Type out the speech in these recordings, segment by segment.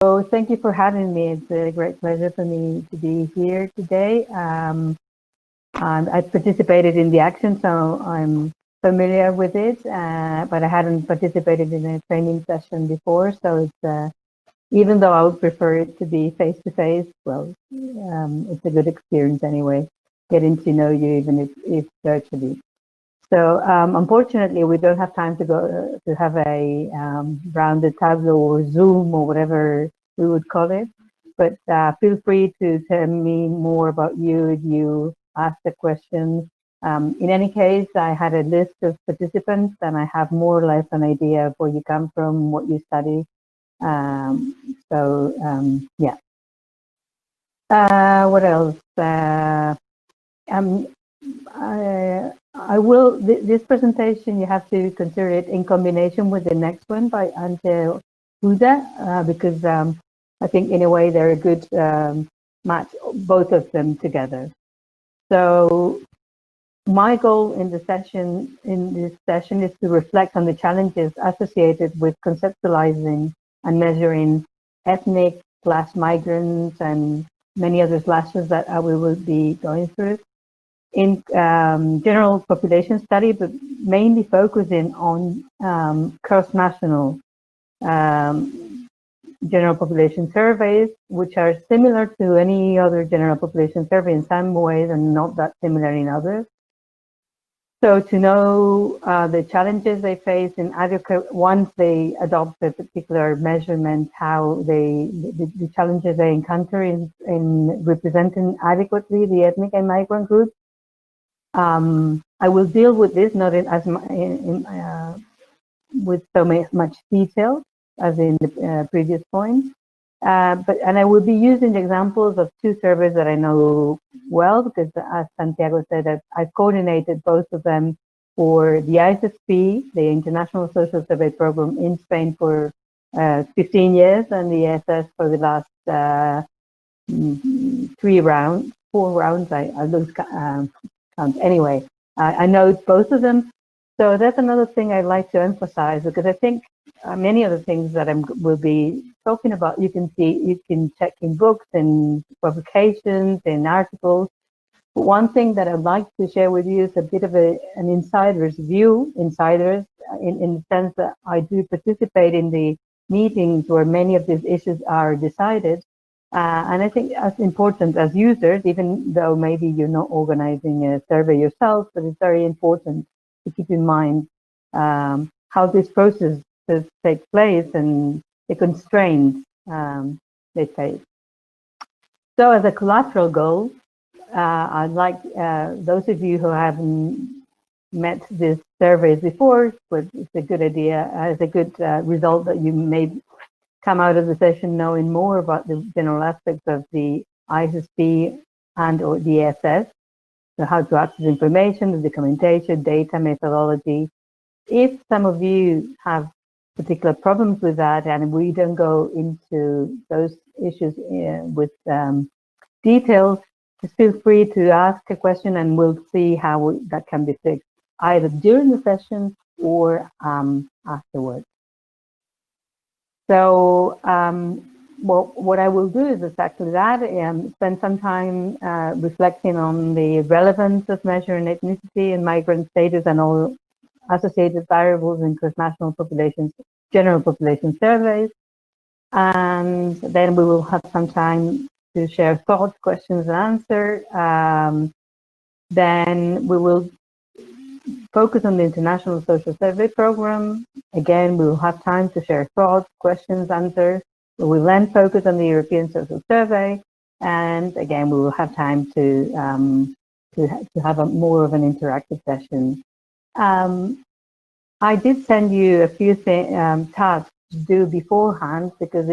So thank you for having me. It's a great pleasure for me to be here today. And I participated in the action, so I'm familiar with it, but I hadn't participated in a training session before. So it's even though I would prefer it to be face-to-face, well, it's a good experience anyway, getting to know you even if virtually. So unfortunately, we don't have time to go to have a rounded tableau or Zoom or whatever we would call it. But feel free to tell me more about you if you ask the question. In any case, I had a list of participants, and I have more or less an idea of where you come from, what you study. Yeah. What else? I will, this presentation, you have to consider it in combination with the next one by Ante Huda, because I think in a way they're a good match, both of them together. So my goal in this session is to reflect on the challenges associated with conceptualizing and measuring ethnic /migrants and many other slashes that we will be going through in general population study, but mainly focusing on cross-national general population surveys, which are similar to any other general population survey in some ways and not that similar in others. So to know the challenges they face in adequate, once they adopt a particular measurement, how the challenges they encounter in representing adequately the ethnic and migrant groups. I will deal with this not with so much detail as in the previous points, and I will be using the examples of two surveys that I know well, because as Santiago said, I've coordinated both of them for the ISSP, the International Social Survey Program in Spain for 15 years, and the ESS for the last 4 rounds. I lose count. Anyway, I know both of them. So that's another thing I'd like to emphasize, because I think many of the things that I will be talking about, you can check in books and publications and articles. But one thing that I'd like to share with you is a bit of an insider's view, in the sense that I do participate in the meetings where many of these issues are decided. And I think as important as users, even though maybe you're not organizing a survey yourself, but it's very important to keep in mind how this process takes place and the constraints they face. So as a collateral goal, I'd like those of you who haven't met these surveys before, but it's a good idea, it's a good result that you may come out of the session knowing more about the general aspects of the ISSP and or the ESS, so how to access information, the documentation, data, methodology. If some of you have particular problems with that, and we don't go into those issues with details, just feel free to ask a question and we'll see how that can be fixed, either during the session or afterwards. So what I will do is exactly that, and spend some time reflecting on the relevance of measuring ethnicity and migrant status and all associated variables in cross-national populations, general population surveys. And then we will have some time to share thoughts, questions, and answers. Then we will focus on the International Social Survey Program. Again, we will have time to share thoughts, questions, answers. We will then focus on the European Social Survey. And again, we will have time to have more of an interactive session. I did send you a few tasks to do beforehand, because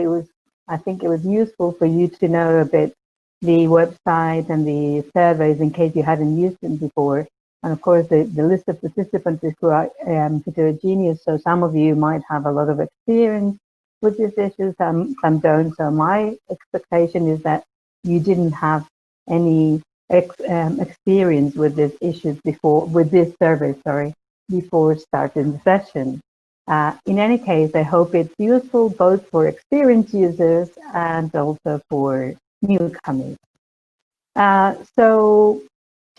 I think it was useful for you to know a bit the website and the surveys in case you hadn't used them before. And of course, the list of participants is quite heterogeneous, so some of you might have a lot of experience with these issues, some don't. So my expectation is that you didn't have any experience with these issues before, with this survey, sorry, before starting the session. In any case, I hope it's useful both for experienced users and also for newcomers. So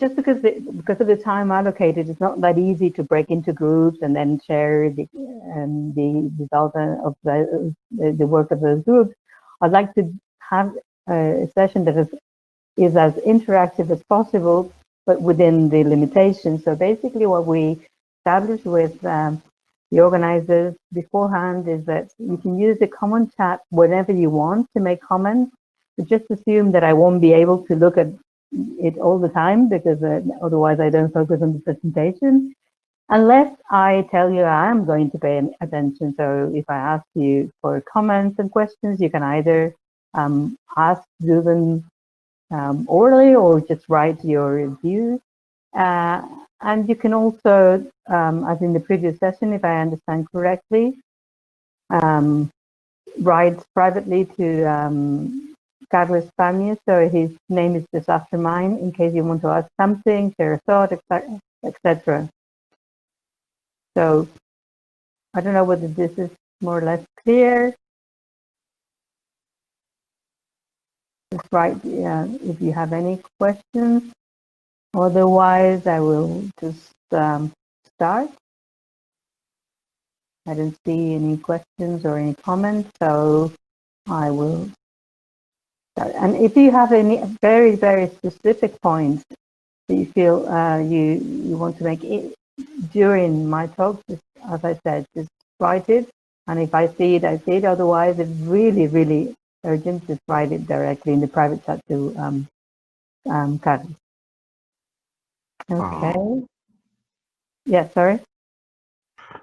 just because of the time allocated, it's not that easy to break into groups and then share the result of the work of those groups. I'd like to have a session that is as interactive as possible, but within the limitations. So basically what we established with the organizers beforehand is that you can use the common chat whenever you want to make comments, but just assume that I won't be able to look at it all the time because otherwise I don't focus on the presentation. Unless I tell you I am going to pay attention. So if I ask you for comments and questions, you can either do them orally or just write your views. And you can also, as in the previous session, if I understand correctly, write privately to Carlos Pania, so his name is just after mine, in case you want to ask something, share a thought, etc. So I don't know whether this is more or less clear. Just write if you have any questions. Otherwise, I will just start. I don't see any questions or any comments, so I will start. And if you have any very, very specific points that you feel you want to make during my talk, just, as I said, just write it. And if I see it, I see it. Otherwise, it's really, really urgent, just write it directly in the private chat to Carlos. Okay. Yeah, sorry.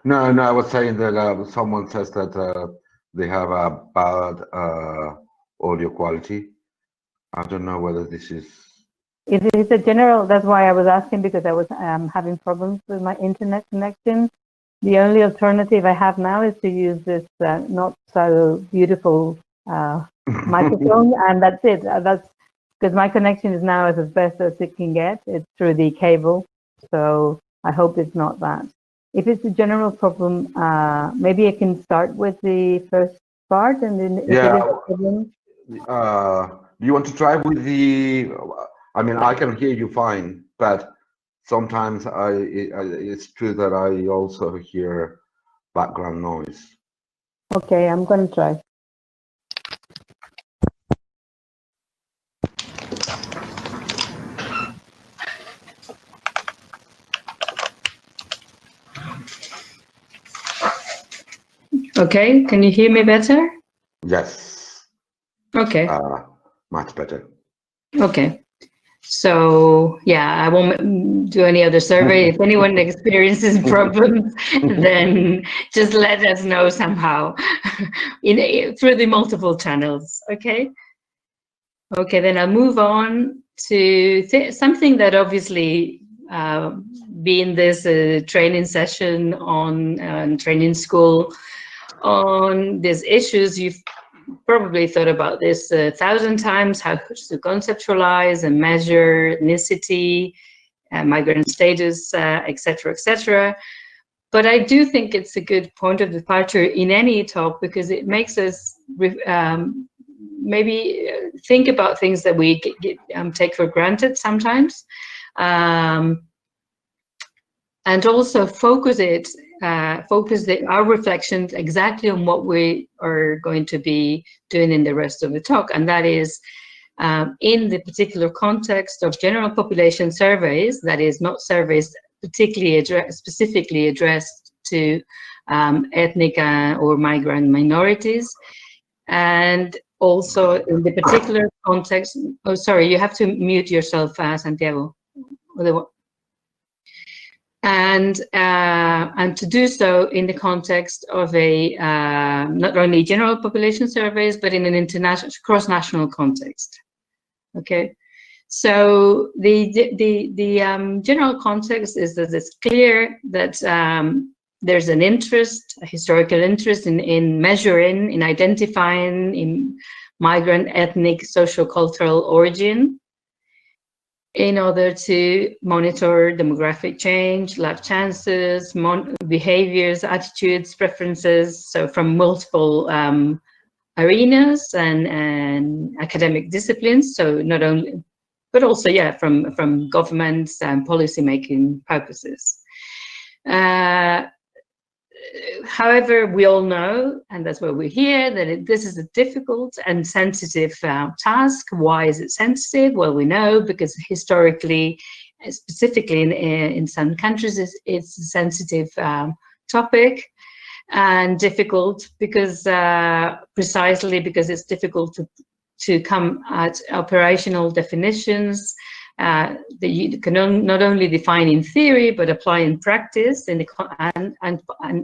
No, I was saying that someone says that they have a bad audio quality. I don't know whether this is... It's a general, that's why I was asking, because I was having problems with my internet connection. The only alternative I have now is to use this not so beautiful microphone, and that's it. That's because my connection is now as best as it can get. It's through the cable, so I hope it's not that. If it's a general problem, maybe I can start with the first part, and then if it is a problem. Do you want to try with the... I mean, I can hear you fine, but sometimes it's true that I also hear background noise. Okay, I'm going to try. Okay, can you hear me better? Yes. Okay. Much better. Okay. So yeah, I won't do any other survey. If anyone experiences problems, then just let us know somehow through the multiple channels. Okay. Okay, then I'll move on to something that obviously being this training session on training school on these issues, you've probably thought about this 1,000 times, how to conceptualize and measure ethnicity, migrant status, etc., etc. But I do think it's a good point of departure in any talk, because it makes us maybe think about things that we take for granted sometimes, and also focus our reflections exactly on what we are going to be doing in the rest of the talk, and that is in the particular context of general population surveys, that is not surveys specifically addressed to ethnic or migrant minorities, and also in the particular context. Oh, sorry, you have to mute yourself, Santiago. And to do so in the context of a not only general population surveys, but in an international, cross-national context. Okay, so the general context is that it's clear that there's an interest, a historical interest in measuring, in identifying in migrant ethnic social cultural origin. in order to monitor demographic change, life chances, behaviors, attitudes, preferences, so from multiple arenas and academic disciplines, so not only, but also, yeah, from governments and policy-making purposes. However, we all know, and that's why we're here, that this is a difficult and sensitive task. Why is it sensitive? Well, we know because historically, specifically in some countries, it's a sensitive topic, and difficult because precisely because it's difficult to come at operational definitions that you can not only define in theory but apply in practice, and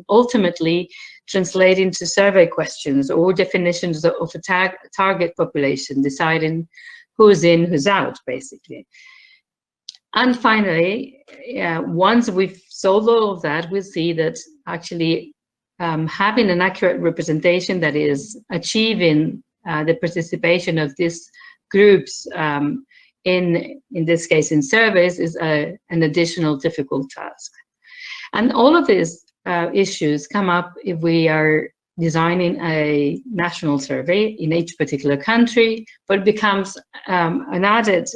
ultimately translate into survey questions or definitions of a target population, deciding who's in, who's out, basically. And finally, once we've solved all of that, we'll see that actually having an accurate representation that is achieving the participation of these groups in this case in surveys is an additional difficult task. And all of these issues come up if we are designing a national survey in each particular country, but it becomes an added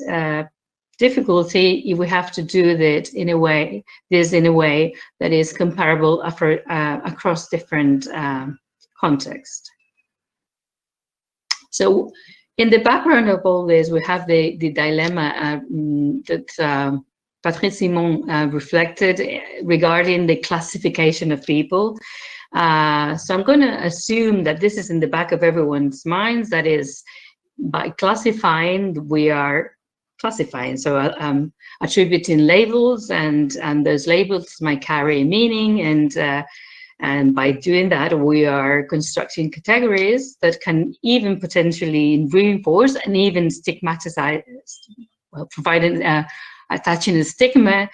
difficulty if we have to do that in a way that is comparable across different contexts. So in the background of all this, we have the dilemma that Patrice Simon reflected regarding the classification of people. So I'm going to assume that this is in the back of everyone's minds. That is, by classifying, we are classifying, so attributing labels, and those labels might carry a meaning, and by doing that, we are constructing categories that can even potentially reinforce and even stigmatize, well, providing attaching a stigma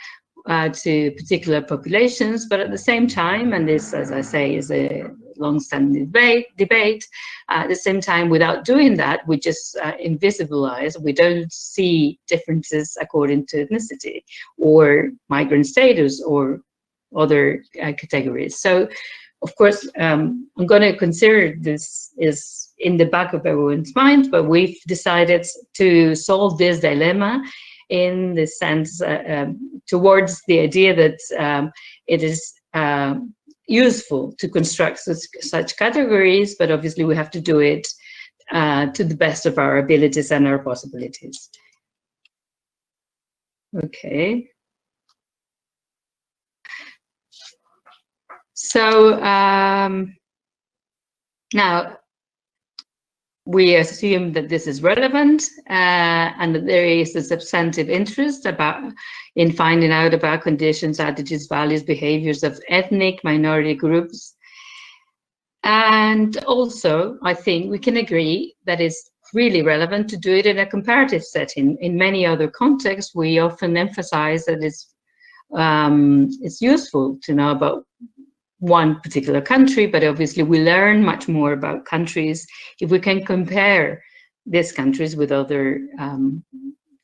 to particular populations. But at the same time, and this, as I say, is a long-standing debate, at the same time, without doing that, we just invisibilize. We don't see differences according to ethnicity or migrant status or other categories. So, of course, I'm going to consider this is in the back of everyone's mind, but we've decided to solve this dilemma in the sense towards the idea that it is useful to construct such categories, but obviously we have to do it to the best of our abilities and our possibilities. Okay. So now we assume that this is relevant and that there is a substantive interest in finding out about conditions, attitudes, values, behaviors of ethnic minority groups. And also, I think we can agree that it's really relevant to do it in a comparative setting. In many other contexts, we often emphasize that it's useful to know about one particular country, but obviously we learn much more about countries if we can compare these countries with other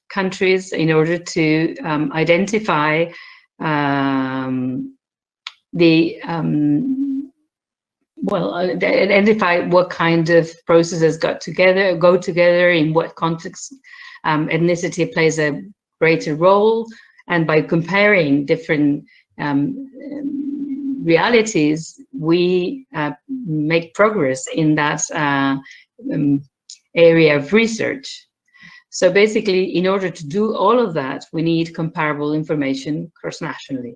countries in order to identify identify what kind of processes go together, in what context ethnicity plays a greater role, and by comparing different realities, we make progress in that area of research. So basically, in order to do all of that, we need comparable information cross-nationally.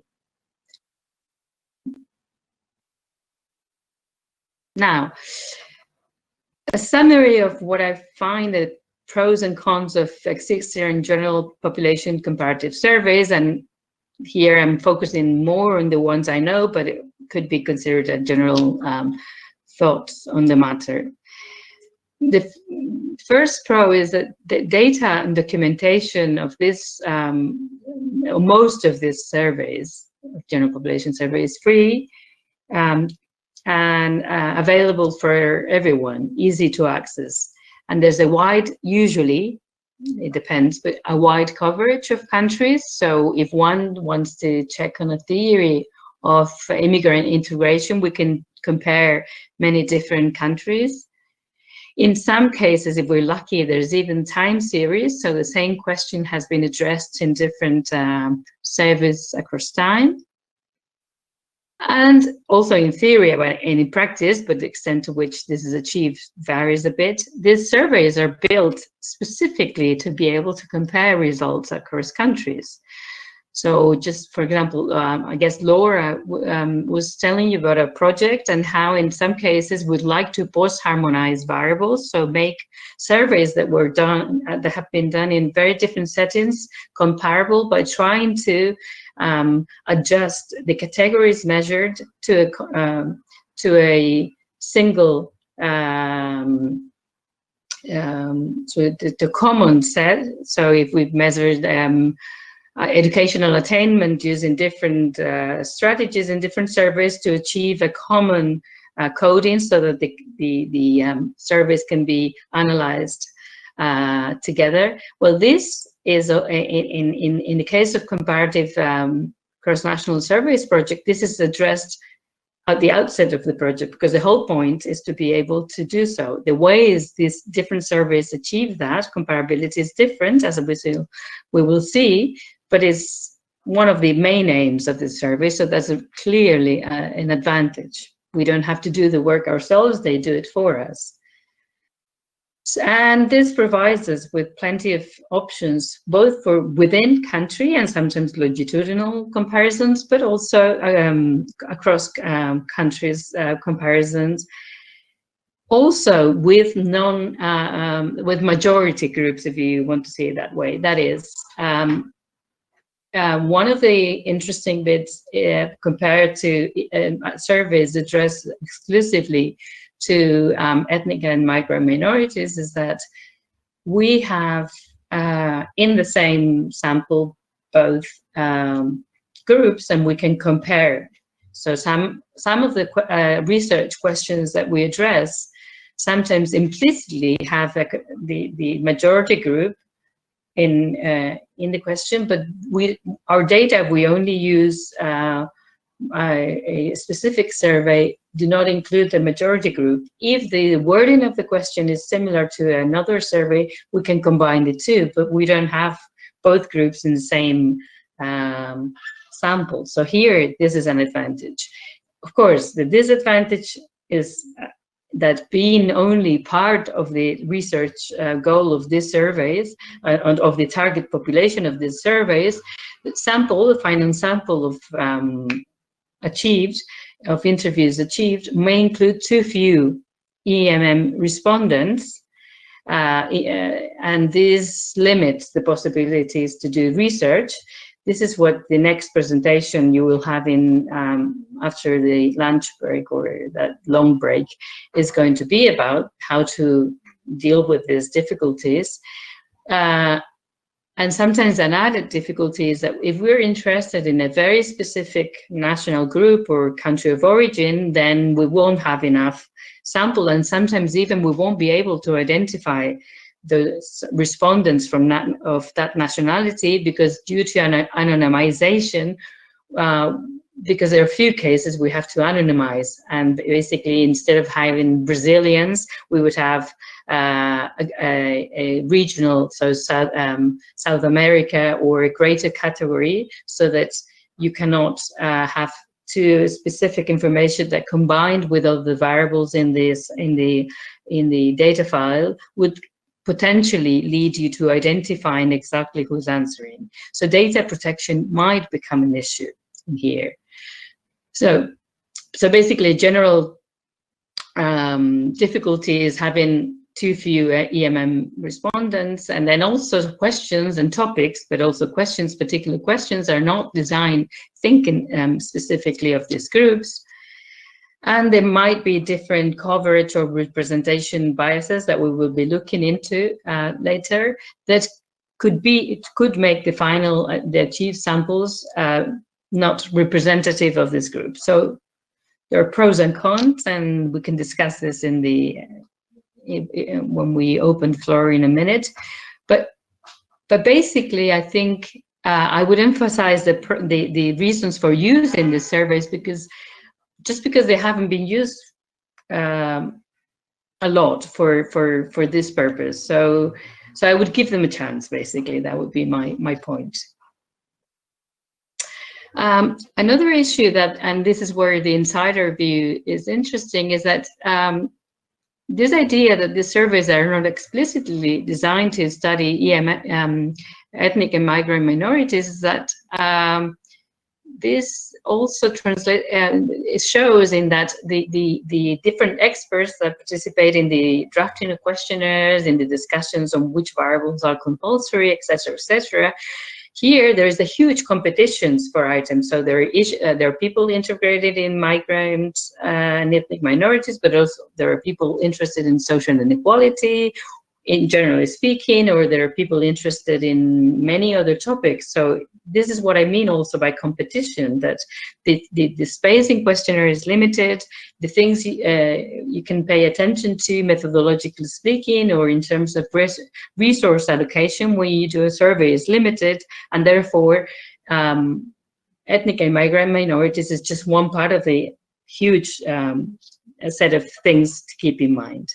Now, a summary of what I find the pros and cons of existing general population comparative surveys, and here I'm focusing more on the ones I know, but it could be considered a general thoughts on the matter. The first pro is that the data and documentation of this, most of these surveys, general population surveys, is free and available for everyone, easy to access. And there's a wide, usually, it depends, but a wide coverage of countries. So if one wants to check on a theory of immigrant integration, we can compare many different countries. In some cases, if we're lucky, there's even time series. So the same question has been addressed in different surveys across time. And also in theory and in practice, but the extent to which this is achieved varies a bit. These surveys are built specifically to be able to compare results across countries. So just for example, I guess Laura was telling you about a project and how in some cases we'd like to post-harmonize variables. So make surveys that were done, that have been done in very different settings, comparable by trying to adjust the categories measured to a single so the common set. So if we've measured educational attainment using different strategies in different surveys to achieve a common coding, so that the surveys can be analyzed together. Well, this is in the case of comparative cross-national surveys project, this is addressed at the outset of the project, because the whole point is to be able to do so. The ways these different surveys achieve that comparability is different, as we will see, but it's one of the main aims of the survey. So that's clearly an advantage. We don't have to do the work ourselves, they do it for us. And this provides us with plenty of options, both for within country and sometimes longitudinal comparisons, but also across countries comparisons. Also with with majority groups, if you want to see it that way. That is, one of the interesting bits compared to surveys addressed exclusively to ethnic and migrant minorities is that we have in the same sample both groups, and we can compare. So some of the research questions that we address sometimes implicitly have the majority group in the question, but our data, we only use a specific survey, do not include the majority group. If the wording of the question is similar to another survey, we can combine the two, but we don't have both groups in the same sample. So here, this is an advantage. Of course, the disadvantage is that being only part of the research goal of these surveys and of the target population of these surveys, the final sample of interviews achieved may include too few EMM respondents, and this limits the possibilities to do research. This is what the next presentation you will have in after the lunch break or that long break is going to be about, how to deal with these difficulties. And sometimes an added difficulty is that if we're interested in a very specific national group or country of origin, then we won't have enough sample, and sometimes even we won't be able to identify the respondents from that nationality, because due to anonymization, because there are a few cases we have to anonymize, and basically instead of having Brazilians, we would have a regional, so South America or a greater category, so that you cannot have too specific information that combined with all the variables in the data file would potentially lead you to identifying exactly who's answering. So data protection might become an issue here. So basically, general difficulty is having too few EMM respondents, and then also questions and topics, but also questions, particular questions are not designed thinking specifically of these groups. And there might be different coverage or representation biases that we will be looking into later that could make the final, the achieved samples not representative of this group. So there are pros and cons, and we can discuss this in when we open the floor in a minute. But But basically, I think I would emphasize the reasons for using the surveys, because just because they haven't been used a lot for this purpose. So I would give them a chance, basically. That would be my point. Another issue that, and this is where the insider view is interesting, is that this idea that the surveys are not explicitly designed to study ethnic and migrant minorities, is that this also it shows in that the different experts that participate in the drafting of questionnaires, in the discussions on which variables are compulsory, etc., here there is a huge competitions for items. So there are people integrated in migrants and ethnic minorities, but also there are people interested in social inequality, in generally speaking, or there are people interested in many other topics. So this is what I mean also by competition, that the space in questionnaire is limited. The things you can pay attention to, methodologically speaking, or in terms of resource allocation when you do a survey, is limited, and therefore ethnic and migrant minorities is just one part of the huge set of things to keep in mind.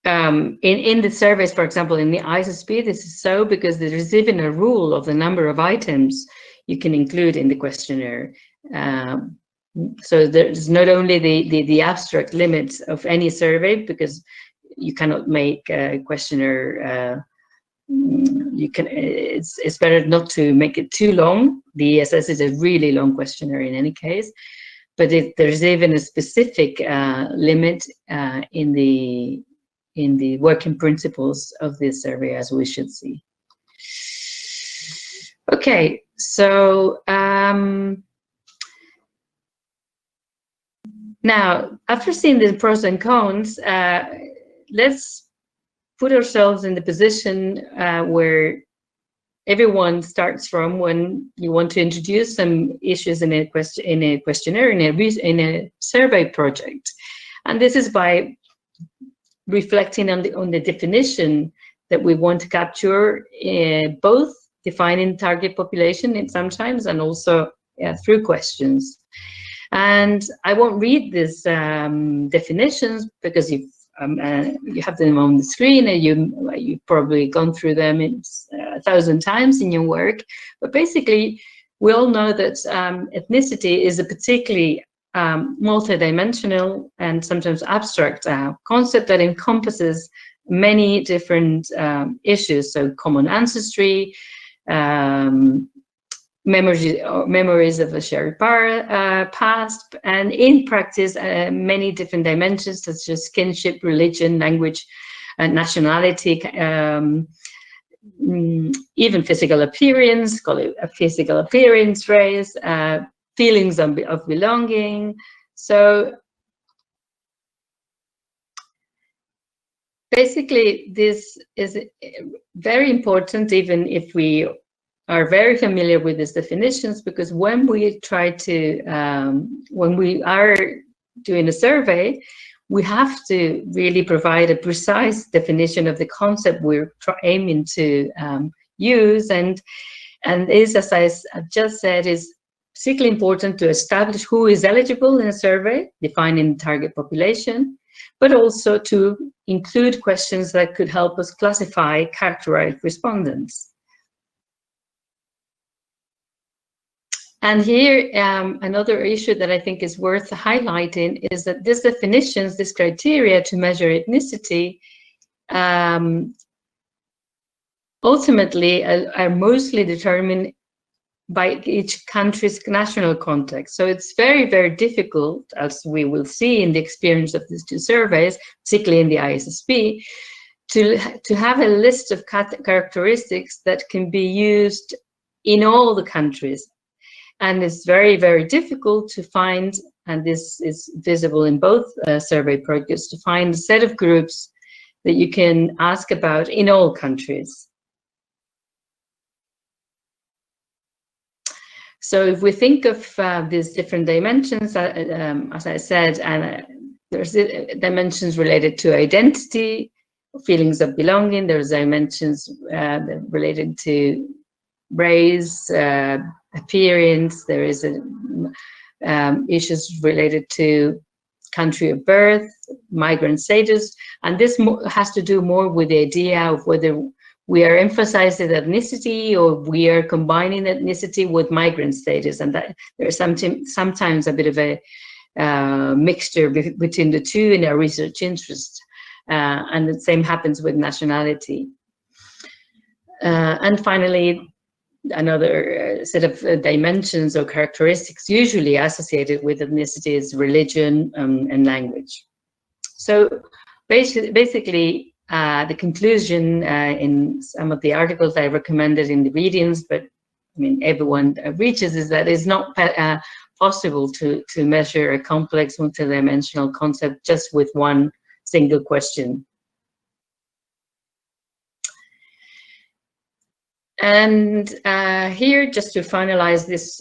In the surveys, for example, in the ISSP, this is so because there is even a rule of the number of items you can include in the questionnaire. So there's not only the abstract limits of any survey, because you cannot make a questionnaire. It's better not to make it too long. The ESS is a really long questionnaire in any case, but there's even a specific limit in the working principles of this survey, as we should see. Okay, so now, after seeing the pros and cons, let's put ourselves in the position where everyone starts from when you want to introduce some issues in a questionnaire, in a survey project. And this is by reflecting on the definition that we want to capture, both defining target population sometimes and also through questions. And I won't read these definitions because you have them on the screen, and you've probably gone through them 1,000 times in your work. But basically, we all know that ethnicity is a particularly multidimensional and sometimes abstract concept that encompasses many different issues. So common ancestry, memories of a shared past, and in practice, many different dimensions such as kinship, religion, language, nationality, even physical appearance, call it a physical appearance, race, feelings of belonging. So basically, this is very important, even if we are very familiar with these definitions, because when we try to, when we are doing a survey, we have to really provide a precise definition of the concept we're aiming to use. And this, as I've just said, is particularly important to establish who is eligible in a survey, defining the target population, but also to include questions that could help us classify, characterize respondents. And here, another issue that I think is worth highlighting is that these definitions, this criteria to measure ethnicity, ultimately are mostly determined by each country's national context. So it's very, very difficult, as we will see in the experience of these two surveys, particularly in the ISSP, to have a list of characteristics that can be used in all the countries. And it's very, very difficult to find, and this is visible in both survey projects, to find a set of groups that you can ask about in all countries. So if we think of these different dimensions, as I said, and there's dimensions related to identity, feelings of belonging. There's dimensions related to race, appearance. There is issues related to country of birth, migrant status, and this has to do more with the idea of whether we are emphasizing ethnicity or we are combining ethnicity with migrant status, and that there's sometimes a bit of a mixture between the two in our research interest, and the same happens with nationality. And finally, another set of dimensions or characteristics usually associated with ethnicity is religion and language. So basically, the conclusion in some of the articles I recommended in the readings, but I mean everyone reaches, is that it's not possible to measure a complex multidimensional concept just with one single question. And here, just to finalize this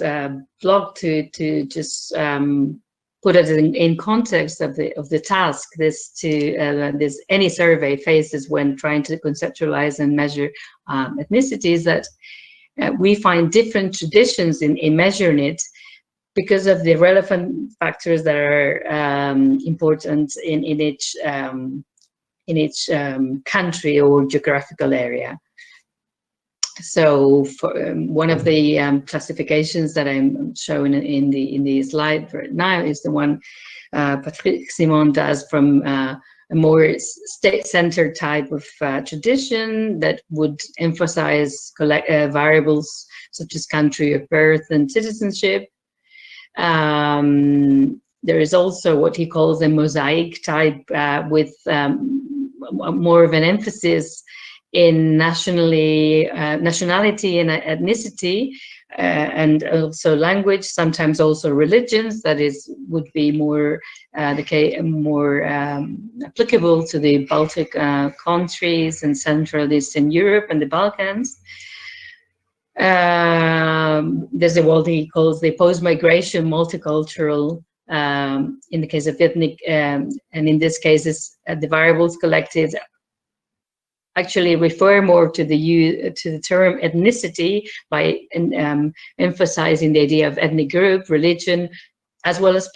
blog, to just put it in context of the task this any survey faces when trying to conceptualize and measure ethnicities, that we find different traditions in measuring it because of the relevant factors that are important in each country or geographical area. So for, one of the classifications that I'm showing in the slide right now is the one Patrick Simon does from a more state-centered type of tradition that would emphasize variables such as country of birth and citizenship. There is also what he calls a mosaic type with more of an emphasis in nationality and ethnicity, and also language, sometimes also religions. That would be more applicable to the Baltic countries and Central Eastern Europe and the Balkans. There's what he calls the post-migration multicultural, in the case of ethnic, and in this case, the variables collected actually refer more to the term ethnicity by emphasizing the idea of ethnic group, religion, as well as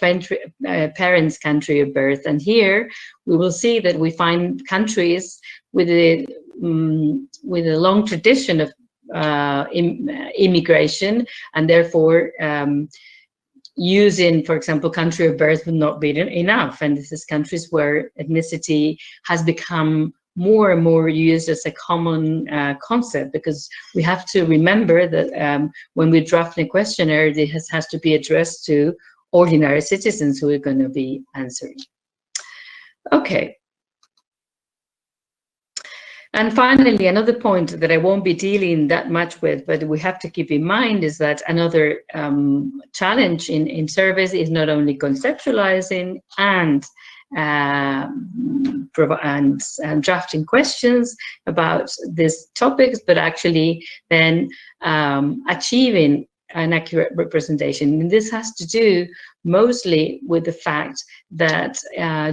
parents' country of birth. And here we will see that we find countries with a long tradition of immigration, and therefore using, for example, country of birth would not be enough. And this is countries where ethnicity has become more and more used as a common concept, because we have to remember that when we draft a questionnaire, this has to be addressed to ordinary citizens who are going to be answering. Okay. And finally, another point that I won't be dealing that much with, but we have to keep in mind, is that another challenge in surveys is not only conceptualizing and drafting questions about these topics, but actually then achieving an accurate representation. And this has to do mostly with the fact that,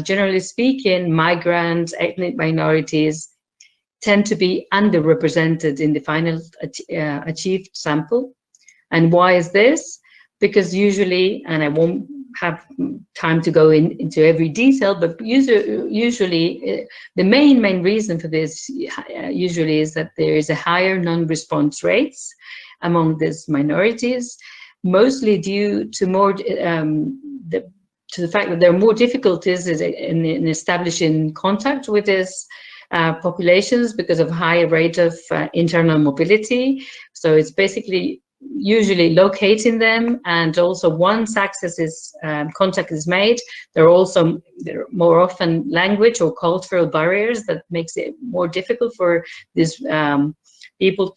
generally speaking, migrants, ethnic minorities tend to be underrepresented in the final achieved sample. And why is this? Because usually, and I won't have time to go into every detail, but usually the main reason for this usually is that there is a higher non-response rates among these minorities, mostly due to more to the fact that there are more difficulties in establishing contact with these populations because of high rate of internal mobility. So it's basically usually locating them, and also once access is contact is made, there are more often language or cultural barriers that makes it more difficult for these people,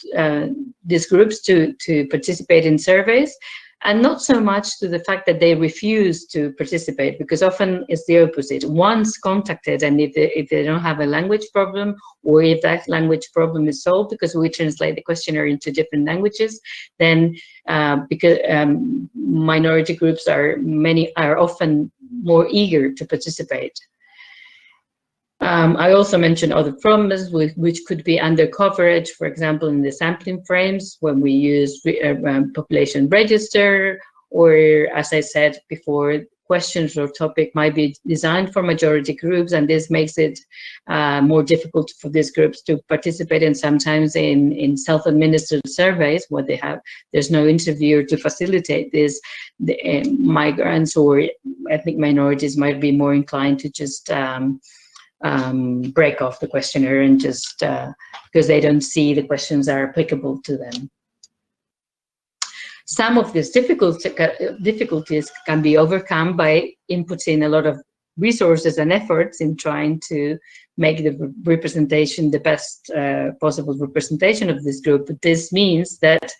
these groups to participate in surveys. And not so much to the fact that they refuse to participate, because often it's the opposite. Once contacted, and if they don't have a language problem, or if that language problem is solved because we translate the questionnaire into different languages, then because minority groups are often more eager to participate. I also mentioned other problems which could be under coverage, for example, in the sampling frames when we use population register, or as I said before, questions or topic might be designed for majority groups, and this makes it more difficult for these groups to participate, and sometimes in self-administered surveys where there's no interviewer to facilitate this. The migrants or ethnic minorities might be more inclined to just break off the questionnaire and just because they don't see the questions are applicable to them. Some of these difficulties can be overcome by inputting a lot of resources and efforts in trying to make the representation the best possible representation of this group. But this means that,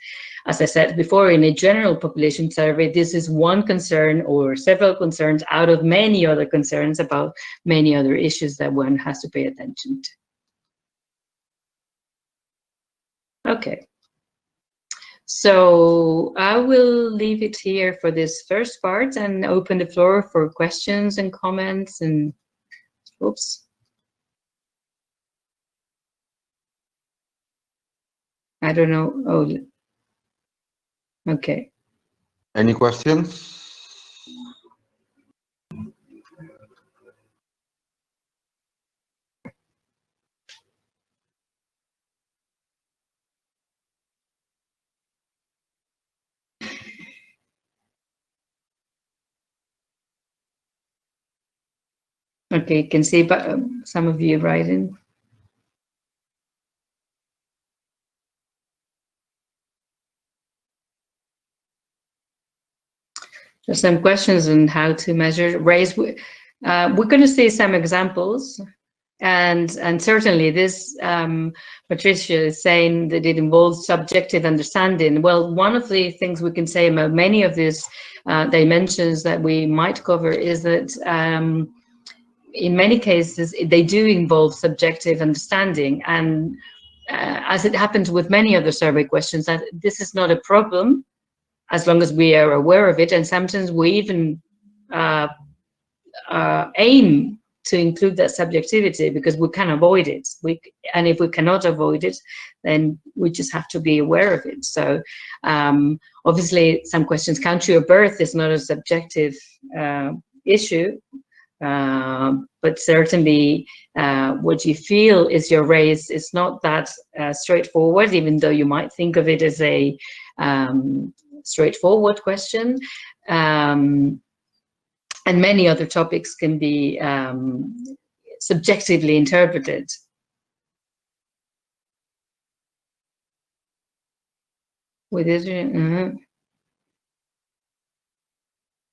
as I said before, in a general population survey, this is one concern or several concerns out of many other concerns about many other issues that one has to pay attention to. Okay. So I will leave it here for this first part and open the floor for questions and comments and oops. I don't know. Oh, okay. Any questions? Okay, you can see but some of you writing. There's some questions on how to measure race. We're going to see some examples, and certainly this Patricia is saying that it involves subjective understanding. Well, one of the things we can say about many of these dimensions that we might cover is that in many cases they do involve subjective understanding, and as it happens with many other survey questions, that this is not a problem as long as we are aware of it, and sometimes we even aim to include that subjectivity because we can avoid it. And if we cannot avoid it, then we just have to be aware of it. So obviously some questions, country of birth is not a subjective issue, but certainly what you feel is your race is not that straightforward, even though you might think of it as a straightforward question. And many other topics can be subjectively interpreted. With it,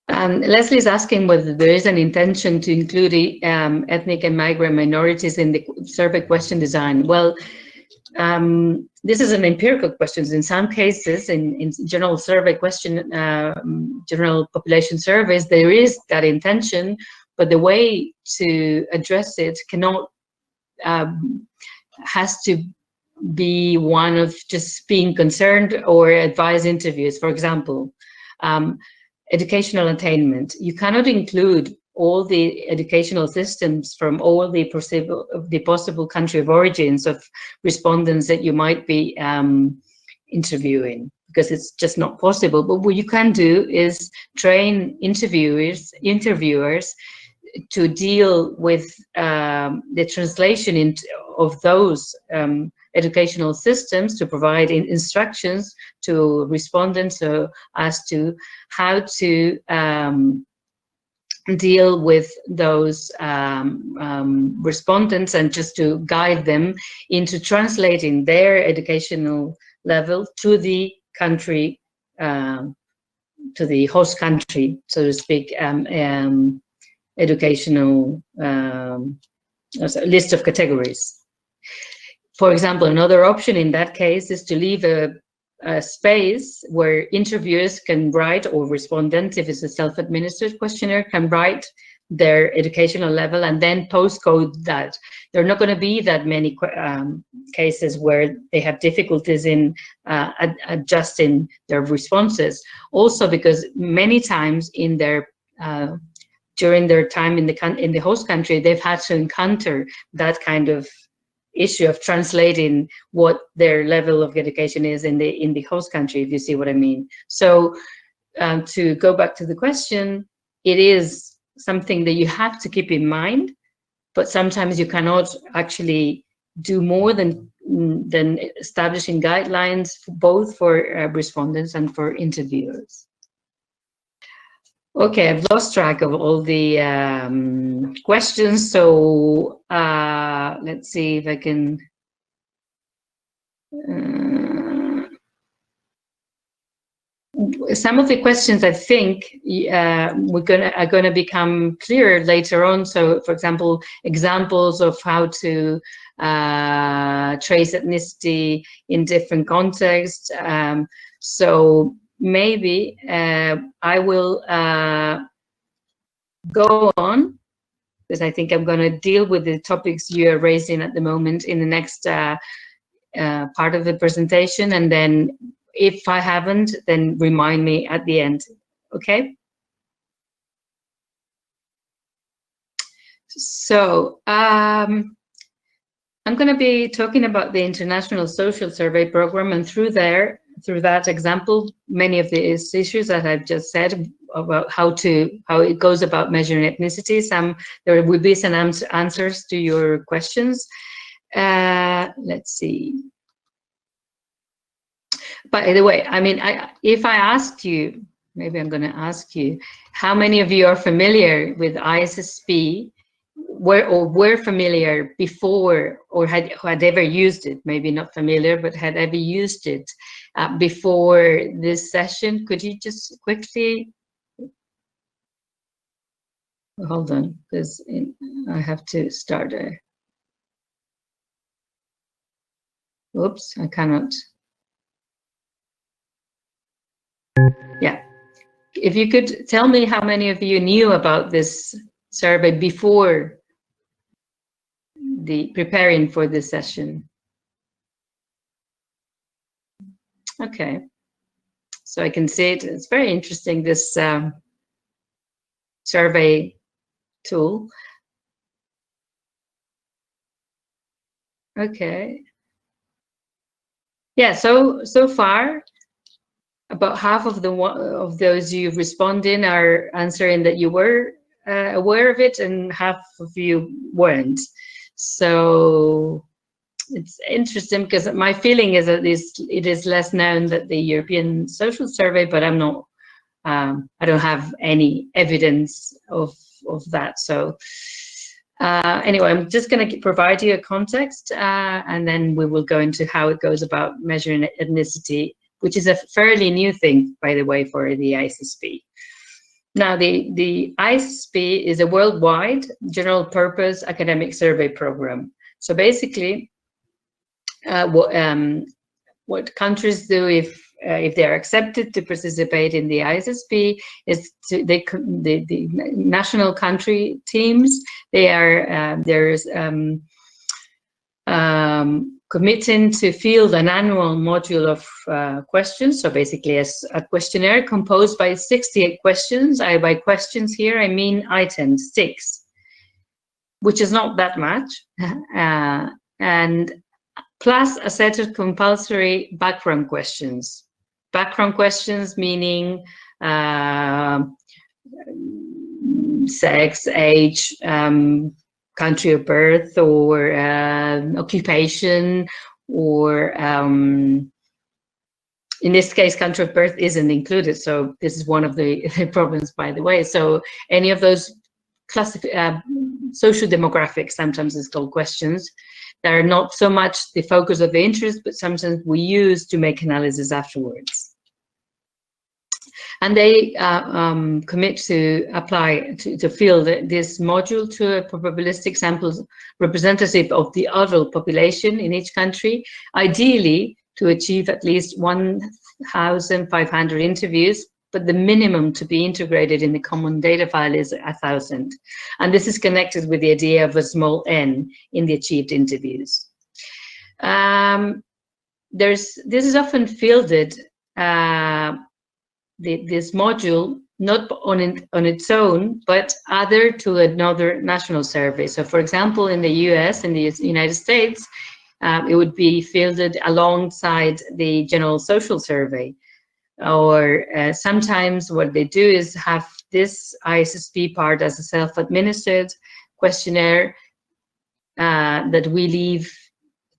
and Leslie is asking whether there is an intention to include ethnic and migrant minorities in the survey question design. Well, this is an empirical question. In some cases, in general survey question, general population surveys, there is that intention, but the way to address it cannot, has to be one of just being concerned or advise interviews. For example, educational attainment. You cannot include all the educational systems from all the possible country of origins of respondents that you might be interviewing, because it's just not possible. But what you can do is train interviewers to deal with the translation of those educational systems, to provide instructions to respondents as to how to deal with those respondents, and just to guide them into translating their educational level to the country, to the host country, so to speak, educational list of categories. For example, another option in that case is to leave a space where interviewers can write, or respondent, if it's a self-administered questionnaire, can write their educational level and then postcode that. There are not going to be that many cases where they have difficulties in adjusting their responses. Also because many times in their during their time in the host country, they've had to encounter that kind of issue of translating what their level of education is in the host country, if you see what I mean. So to go back to the question, it is something that you have to keep in mind, but sometimes you cannot actually do more than establishing guidelines both for respondents and for interviewers. Okay, I've lost track of all the questions, so let's see if I can. Some of the questions I think are gonna become clearer later on. So, for example, examples of how to trace ethnicity in different contexts. So maybe I will go on, because I think I'm going to deal with the topics you're raising at the moment in the next part of the presentation, and then if I haven't, then remind me at the end, okay? So I'm going to be talking about the International Social Survey Program, and through that example, many of these issues that I've just said about how it goes about measuring ethnicity. There will be some answers to your questions. Let's see. By the way, I mean, if I asked you, maybe I'm going to ask you, how many of you are familiar with ISSP, were familiar before, or had ever used it? Maybe not familiar, but had ever used it before this session? Could you just quickly, hold on, because I have to start a, oops, I cannot. Yeah, if you could tell me how many of you knew about this survey before preparing for this session. Okay, so I can see it. It's very interesting, this survey tool. Okay. Yeah, so far, about half of those you responding are answering that you were aware of it, and half of you weren't. So it's interesting, because my feeling is that it is less known than the European Social Survey, but I'm not. I don't have any evidence of that. So anyway, I'm just going to provide you a context, and then we will go into how it goes about measuring ethnicity, which is a fairly new thing, by the way, for the ISSP. Now, the ISSP is a worldwide general purpose academic survey program. So basically, what countries do if they are accepted to participate in the ISSP is the national country teams. They are committing to field an annual module of questions. So basically, a questionnaire composed by 68 questions. By questions here, I mean items, 6, which is not that much, and plus a set of compulsory background questions. Background questions meaning sex, age, country of birth, or occupation, or in this case, country of birth isn't included. So this is one of the problems, by the way. So any of those social demographics, sometimes it's called questions, that are not so much the focus of the interest, but sometimes we use to make analysis afterwards. And they commit to apply, to field this module to a probabilistic sample representative of the adult population in each country, ideally to achieve at least 1,500 interviews, but the minimum to be integrated in the common data file is 1,000. And this is connected with the idea of a small n in the achieved interviews. This is often fielded, this module not on its own, but other to another national survey. So, for example, in the US, in the United States, it would be fielded alongside the general social survey. Or sometimes what they do is have this ISSP part as a self-administered questionnaire that we leave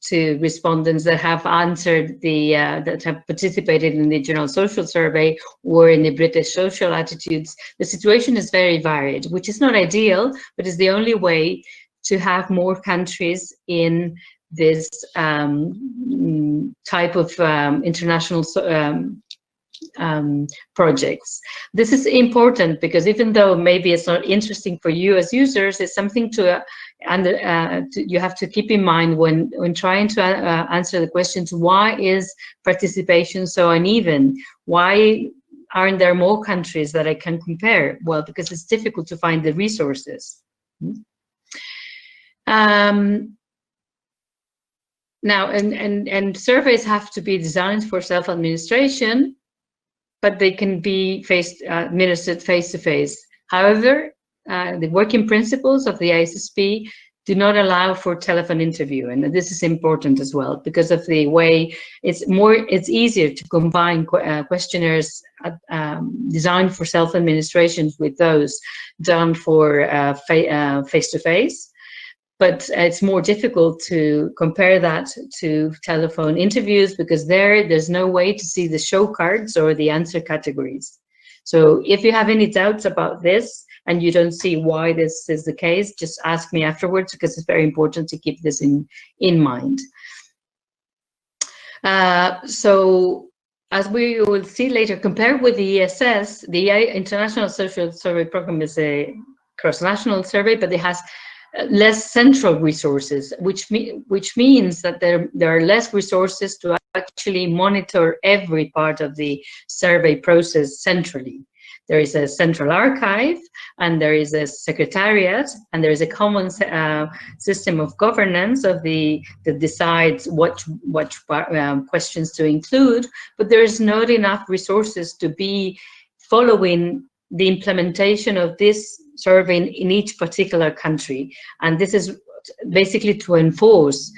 to respondents that have answered that have participated in the general social survey or in the British social attitudes. The situation is very varied, which is not ideal, but is the only way to have more countries in this type of international projects. This is important because even though maybe it's not interesting for you as users, it's something you have to keep in mind when trying to answer the questions. Why is participation so uneven? Why aren't there more countries that I can compare? Well, because it's difficult to find the resources. Now, and surveys have to be designed for self-administration, but they can be administered face-to-face. However, the working principles of the ISSP do not allow for telephone interview, and this is important as well because of the way it's easier to combine questionnaires designed for self-administration with those done for face-to-face. But it's more difficult to compare that to telephone interviews because there's no way to see the show cards or the answer categories. So if you have any doubts about this and you don't see why this is the case, just ask me afterwards because it's very important to keep this in mind. So as we will see later, compared with the ESS, the International Social Survey Program is a cross-national survey, but it has less central resources, which means that there are less resources to actually monitor every part of the survey process centrally. There is a central archive, and there is a secretariat, and there is a common system of governance that decides what questions to include, but there is not enough resources to be following the implementation of this survey in each particular country. And this is basically to enforce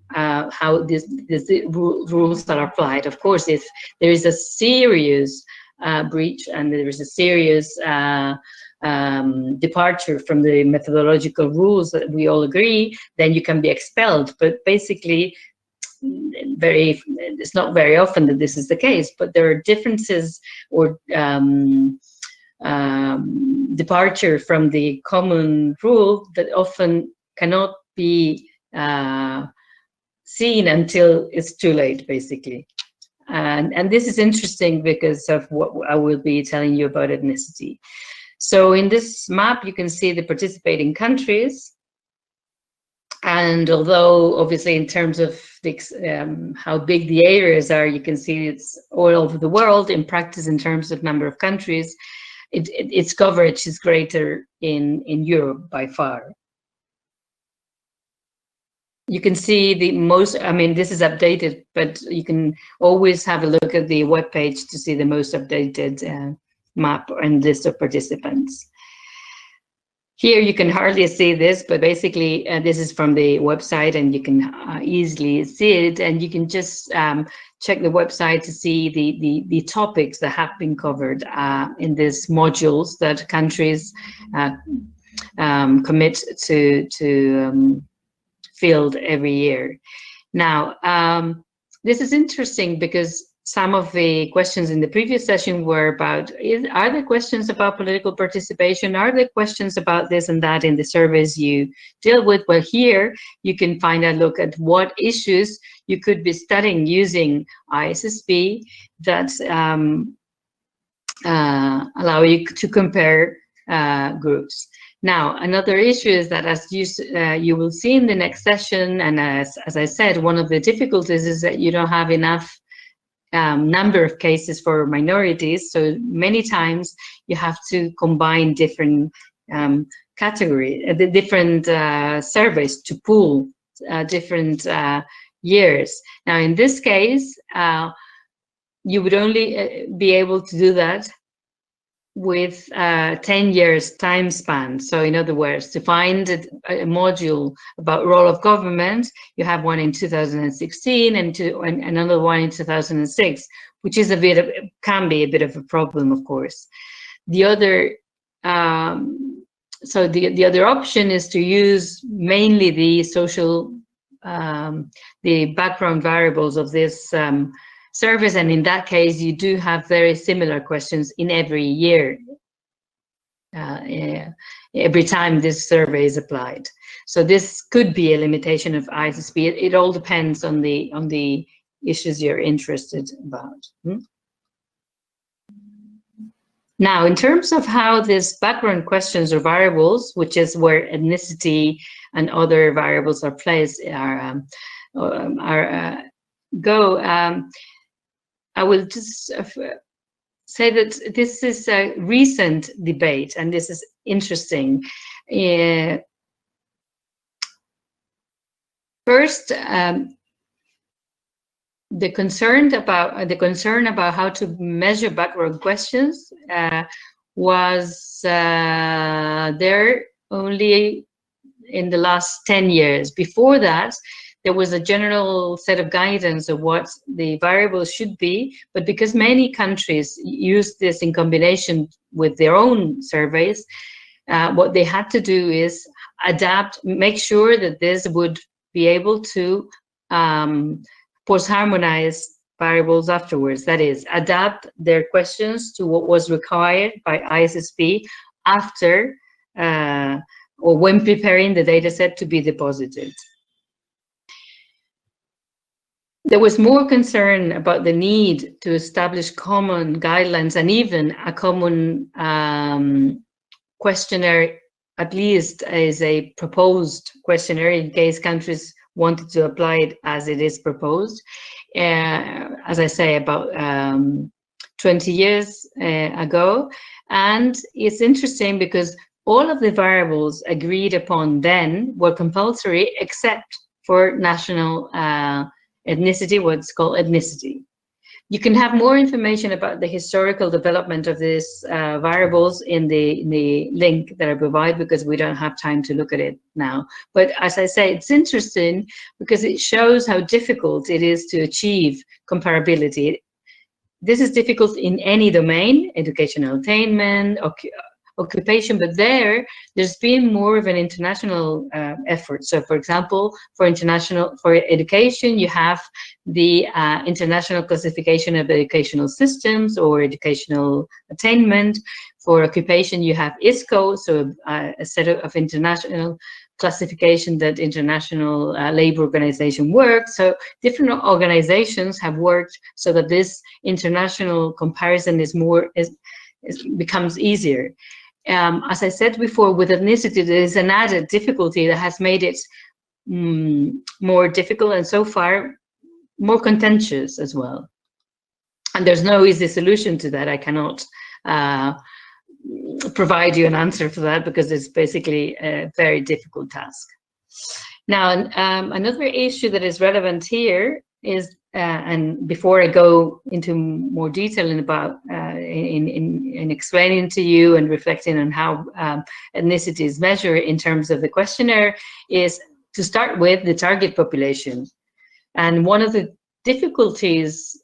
how the rules are applied. Of course, if there is a serious breach and there is a serious departure from the methodological rules that we all agree, then you can be expelled. But basically, it's not very often that this is the case, but there are differences or departure from the common rule that often cannot be seen until it's too late, basically. And this is interesting because of what I will be telling you about ethnicity. So in this map, you can see the participating countries. And although obviously in terms of how big the areas are, you can see it's all over the world. In practice, in terms of number of countries, its coverage is greater in Europe by far. You can see the most, I mean, this is updated, but you can always have a look at the webpage to see the most updated map and list of participants. Here you can hardly see this, but basically this is from the website and you can easily see it, and you can just check the website to see the topics that have been covered in these modules that countries commit to field every year. Now, this is interesting because some of the questions in the previous session were about, are there questions about political participation? Are there questions about this and that in the surveys you deal with? Well, here you can find a look at what issues you could be studying using ISSP that allow you to compare groups. Now, another issue is that, as you will see in the next session, and as I said, one of the difficulties is that you don't have enough number of cases for minorities. So many times you have to combine different different surveys to pool different years. Now, in this case, you would only be able to do that with 10 years time span. So in other words, to find a module about role of government, you have one in 2016 and another one in 2006, which is can be a bit of a problem, of course. The other so the other option is to use mainly the social the background variables of this service, and in that case you do have very similar questions in every year, every time this survey is applied. So this could be a limitation of ISSP. It all depends on the issues you're interested about. Now, in terms of how these background questions or variables, which is where ethnicity and other variables are placed, go, I will just say that this is a recent debate, and this is interesting. First, the concern about how to measure background questions was there only in the last 10 years. Before that, there was a general set of guidance of what the variables should be, but because many countries use this in combination with their own surveys, what they had to do is adapt, make sure that this would be able to post-harmonize variables afterwards. That is, adapt their questions to what was required by ISSP after or when preparing the data set to be deposited. There was more concern about the need to establish common guidelines and even a common questionnaire, at least as a proposed questionnaire in case countries wanted to apply it as it is proposed. As I say, about 20 years ago. And it's interesting because all of the variables agreed upon then were compulsory except for national ethnicity, what's called ethnicity. You can have more information about the historical development of these variables in the link that I provide, because we don't have time to look at it now. But as I say, it's interesting because it shows how difficult it is to achieve comparability. This is difficult in any domain, educational attainment, occupation, but there's been more of an international effort. So for example, for education, you have the International Classification of Educational Systems or Educational Attainment. For occupation, you have ISCO, so a set of international classification that International Labour Organization works. So different organizations have worked so that this international comparison becomes easier. As I said before, with ethnicity, there is an added difficulty that has made it more difficult and so far more contentious as well. And there's no easy solution to that. I cannot provide you an answer for that because it's basically a very difficult task. Now, another issue that is relevant here is, and before I go into more detail in explaining to you and reflecting on how ethnicity is measured in terms of the questionnaire, is to start with the target population. And one of the difficulties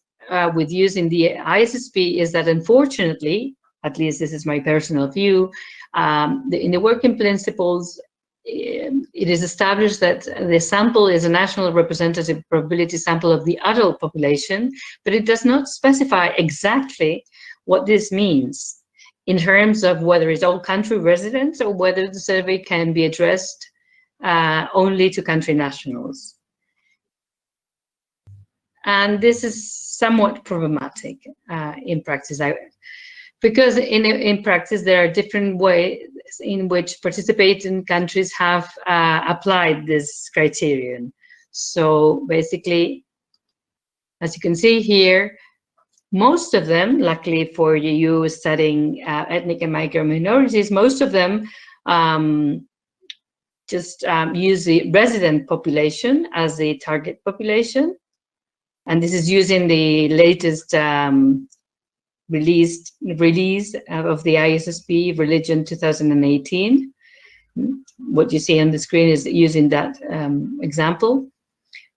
with using the ISSP is that, unfortunately, at least this is my personal view, in the working principles, it is established that the sample is a national representative probability sample of the adult population, but it does not specify exactly what this means in terms of whether it's all country residents or whether the survey can be addressed only to country nationals. And this is somewhat problematic in practice. Because in practice, there are different ways in which participating countries have applied this criterion. So basically, as you can see here, most of them, luckily for you studying ethnic and migrant minorities, most of them just use the resident population as the target population. And this is using the latest release of the ISSP Religion 2018. What you see on the screen is using that example.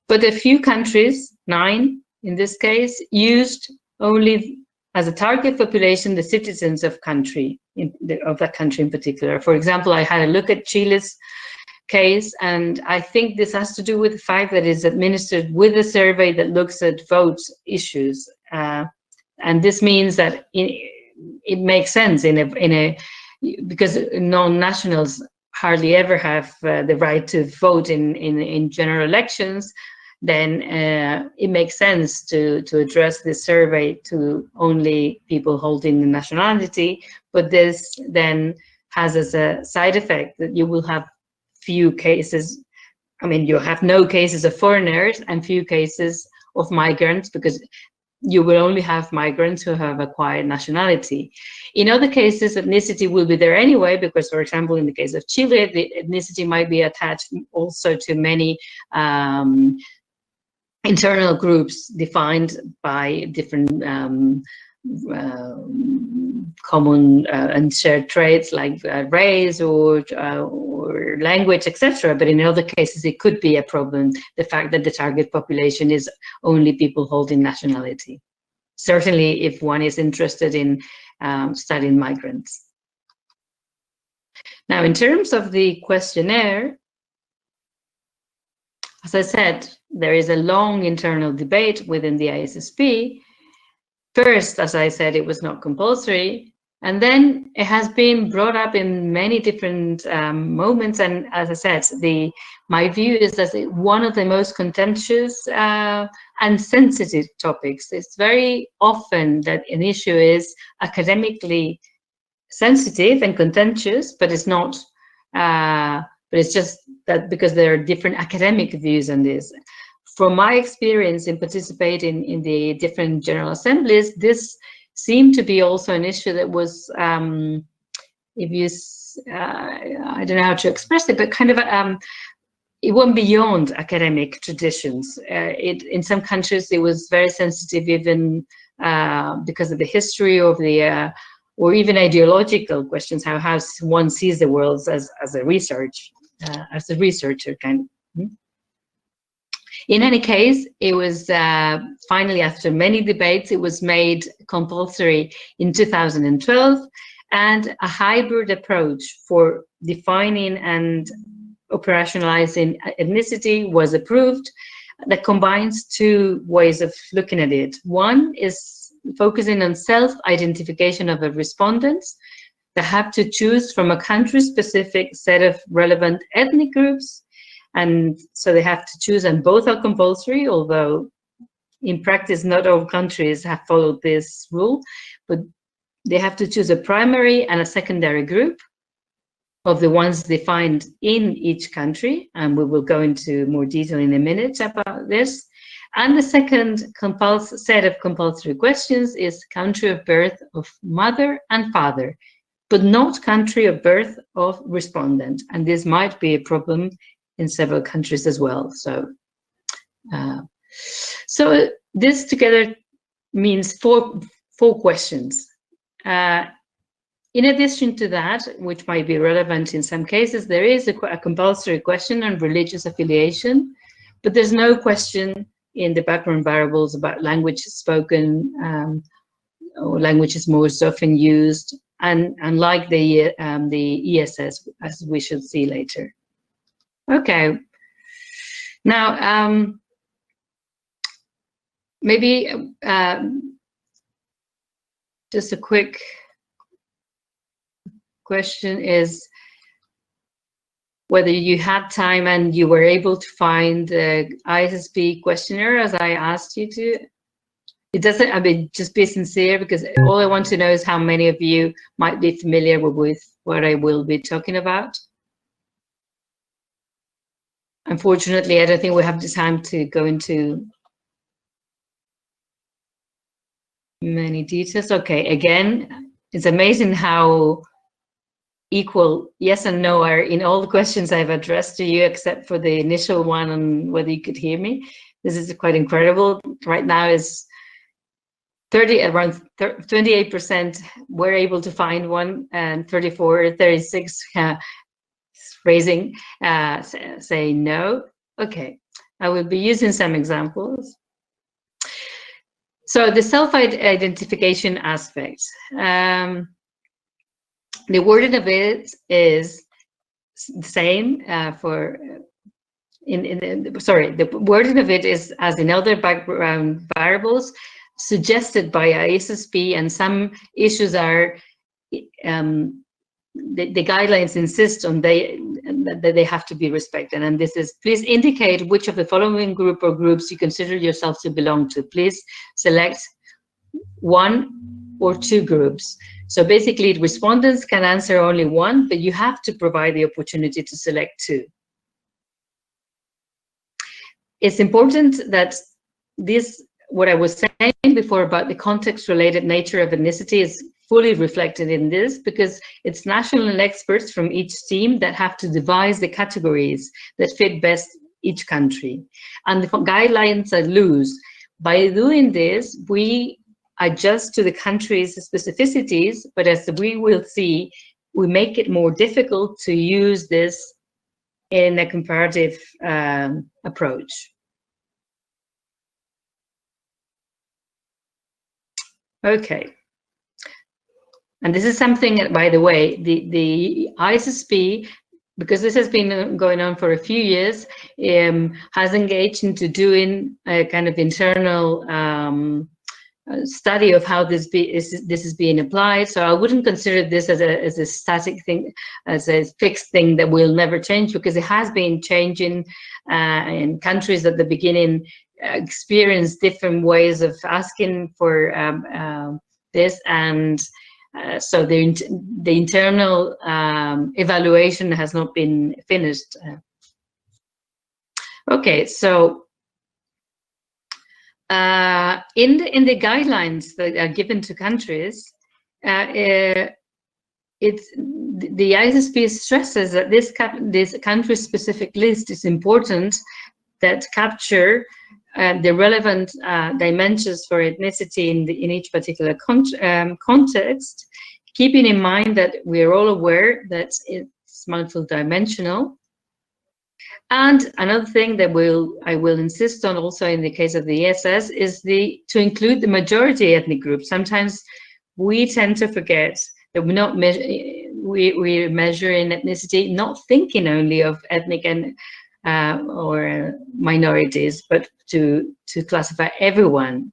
But a few countries, 9 in this case, used only as a target population the citizens of that country in particular. For example, I had a look at Chile's case, and I think this has to do with the fact that it's administered with a survey that looks at vote issues, and this means that it makes sense because non-nationals hardly ever have the right to vote in general elections. Then it makes sense to address this survey to only people holding the nationality, but this then has as a side effect that you will have few cases. I mean, you have no cases of foreigners and few cases of migrants, because you will only have migrants who have acquired nationality. In other cases, ethnicity will be there anyway, because, for example, in the case of Chile, the ethnicity might be attached also to many internal groups defined by different common and shared traits like race or language, etc. But in other cases, it could be a problem, the fact that the target population is only people holding nationality. Certainly, if one is interested in studying migrants. Now, in terms of the questionnaire, as I said, there is a long internal debate within the ISSP. First, as I said, it was not compulsory, and then it has been brought up in many different moments. And as I said, my view is that one of the most contentious and sensitive topics. It's very often that an issue is academically sensitive and contentious, but it's not. But it's just that because there are different academic views on this. From my experience in participating in the different General Assemblies, this seemed to be also an issue that was, I don't know how to express it, but kind of, it went beyond academic traditions. In some countries, it was very sensitive, even because of the history of the, or even ideological questions, how one sees the world as a researcher kind of. In any case, it was finally, after many debates, it was made compulsory in 2012, and a hybrid approach for defining and operationalizing ethnicity was approved that combines two ways of looking at it. One is focusing on self-identification of the respondents that have to choose from a country-specific set of relevant ethnic groups. And so they have to choose, and both are compulsory, although in practice not all countries have followed this rule, but they have to choose a primary and a secondary group of the ones defined in each country, and we will go into more detail in a minute about this. And the second set of compulsory questions is country of birth of mother and father, but not country of birth of respondent, and this might be a problem in several countries as well. So this together means four questions. In addition to that, which might be relevant in some cases, there is a compulsory question on religious affiliation, but there's no question in the background variables about language spoken or languages most often used, and unlike the ESS, as we should see later. Okay, now maybe just a quick question is whether you had time and you were able to find the ISSP questionnaire as I asked you to. It doesn't, I mean, just be sincere, because all I want to know is how many of you might be familiar with what I will be talking about. Unfortunately, I don't think we have the time to go into many details. Okay, again, it's amazing how equal yes and no are in all the questions I've addressed to you, except for the initial one on whether you could hear me. This is quite incredible. Right now is around 28% were able to find one, and 36 raising, say no. Okay, I will be using some examples. So the self-identification aspect. The wording of it is the same for. The wording of it is as in other background variables suggested by ISSP, and some issues are the guidelines insist on that they have to be respected. And this is, please indicate which of the following group or groups you consider yourself to belong to. Please select one or two groups. So basically, respondents can answer only one, but you have to provide the opportunity to select two. It's important that this, what I was saying before about the context-related nature of ethnicity, is fully reflected in this, because it's national experts from each team that have to devise the categories that fit best each country. And the guidelines are loose. By doing this, we adjust to the country's specificities, but as we will see, we make it more difficult to use this in a comparative approach. Okay. And this is something, by the way, the ISSP, because this has been going on for a few years, has engaged into doing a kind of internal study of how this is being applied. So I wouldn't consider this as a static thing, as a fixed thing that will never change, because it has been changing in countries at the beginning. Experience different ways of asking for this, and so the internal evaluation has not been finished. Okay, so in the guidelines that are given to countries, the ISSP stresses that this country-specific list is important, that capture the relevant dimensions for ethnicity in each particular context, keeping in mind that we are all aware that it's multidimensional. And another thing that I will insist on also in the case of the ESS is to include the majority ethnic groups. Sometimes we tend to forget that we're measuring ethnicity, not thinking only of ethnic and or minorities, but to classify everyone.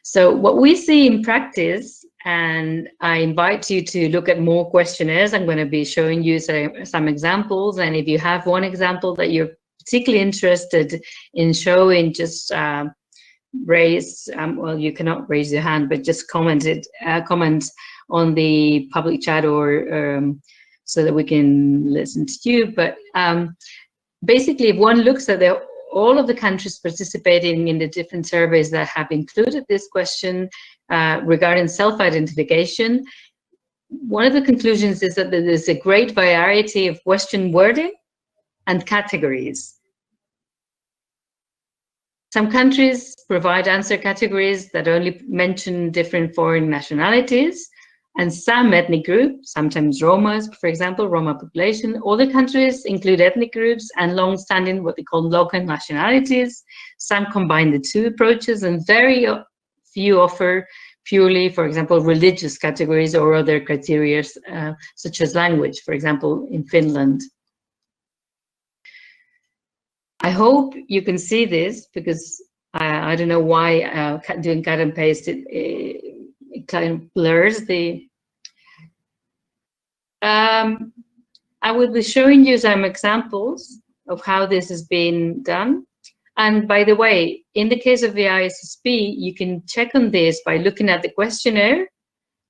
So what we see in practice, and I invite you to look at more questionnaires. I'm going to be showing you some examples, and if you have one example that you're particularly interested in showing, just raise, well, you cannot raise your hand, but just comment on the public chat, or so that we can listen to you. But basically, if one looks at all of the countries participating in the different surveys that have included this question regarding self-identification, one of the conclusions is that there is a great variety of question wording and categories. Some countries provide answer categories that only mention different foreign nationalities, and some ethnic groups, sometimes Romas, for example, Roma population. Other countries include ethnic groups and long-standing what they call local nationalities. Some combine the two approaches, and very few offer purely, for example, religious categories or other criteria, such as language, for example, in Finland. I hope you can see this, because I don't know why doing cut and paste it kind of blurs the. I will be showing you some examples of how this has been done. And by the way, in the case of the ISSP, you can check on this by looking at the questionnaire,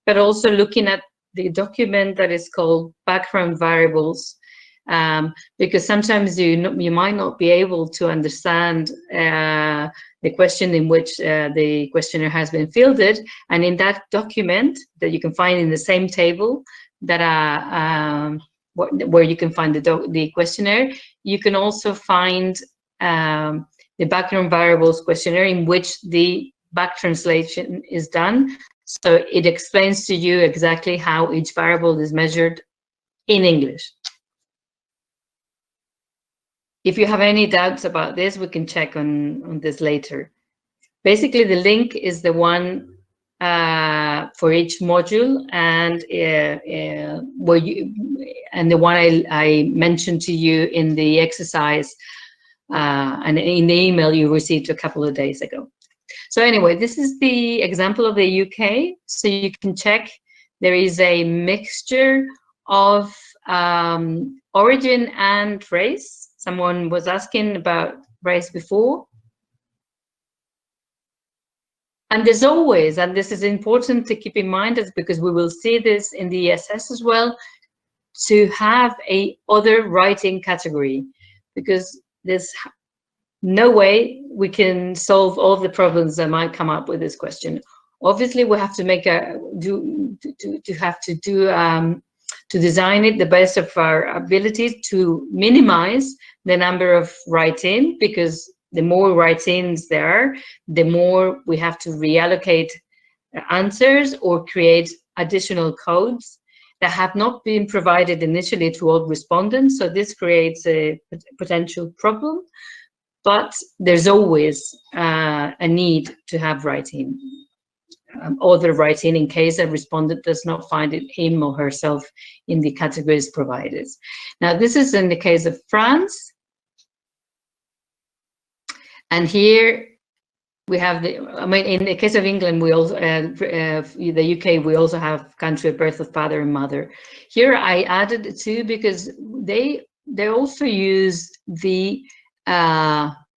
but also looking at the document that is called background variables, because sometimes you might not be able to understand the question in which the questionnaire has been fielded. And in that document that you can find in the same table that where you can find the questionnaire, you can also find the background variables questionnaire in which the back translation is done. So it explains to you exactly how each variable is measured in English. If you have any doubts about this, we can check on this later. Basically, the link is the one for each module, and the one I mentioned to you in the exercise and in the email you received a couple of days ago. So anyway, this is the example of the UK. So you can check there is a mixture of origin and race. Someone was asking about race before. And there's always, and this is important to keep in mind, is because we will see this in the ESS as well, to have a other writing category, because there's no way we can solve all the problems that might come up with this question. Obviously, we have to make to design it the best of our ability to minimize the number of write-in, because the more write-ins there are, the more we have to reallocate answers or create additional codes that have not been provided initially to all respondents. So this creates a potential problem, but there's always a need to have write-in, other write-in, in case a respondent does not find it him or herself in the categories provided. Now, this is in the case of France. And here we have in the case of England, we also, the UK, we also have country of birth of father and mother. Here I added two because they also use the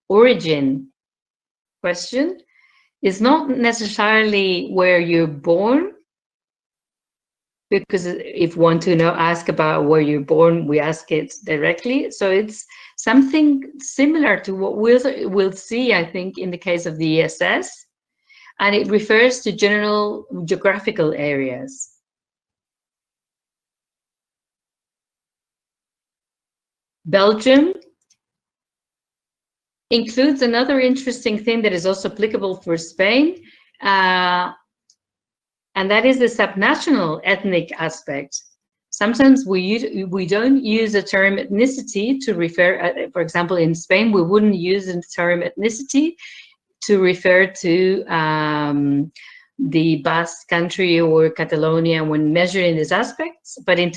origin question. It's not necessarily where you're born, because if we want to ask about where you're born, we ask it directly. So it's something similar to what we'll see, I think, in the case of the ESS, and it refers to general geographical areas. Belgium includes another interesting thing that is also applicable for Spain, and that is the subnational ethnic aspect. Sometimes we don't use the term ethnicity to refer, for example, in Spain, we wouldn't use the term ethnicity to refer to the Basque country or Catalonia when measuring these aspects. But in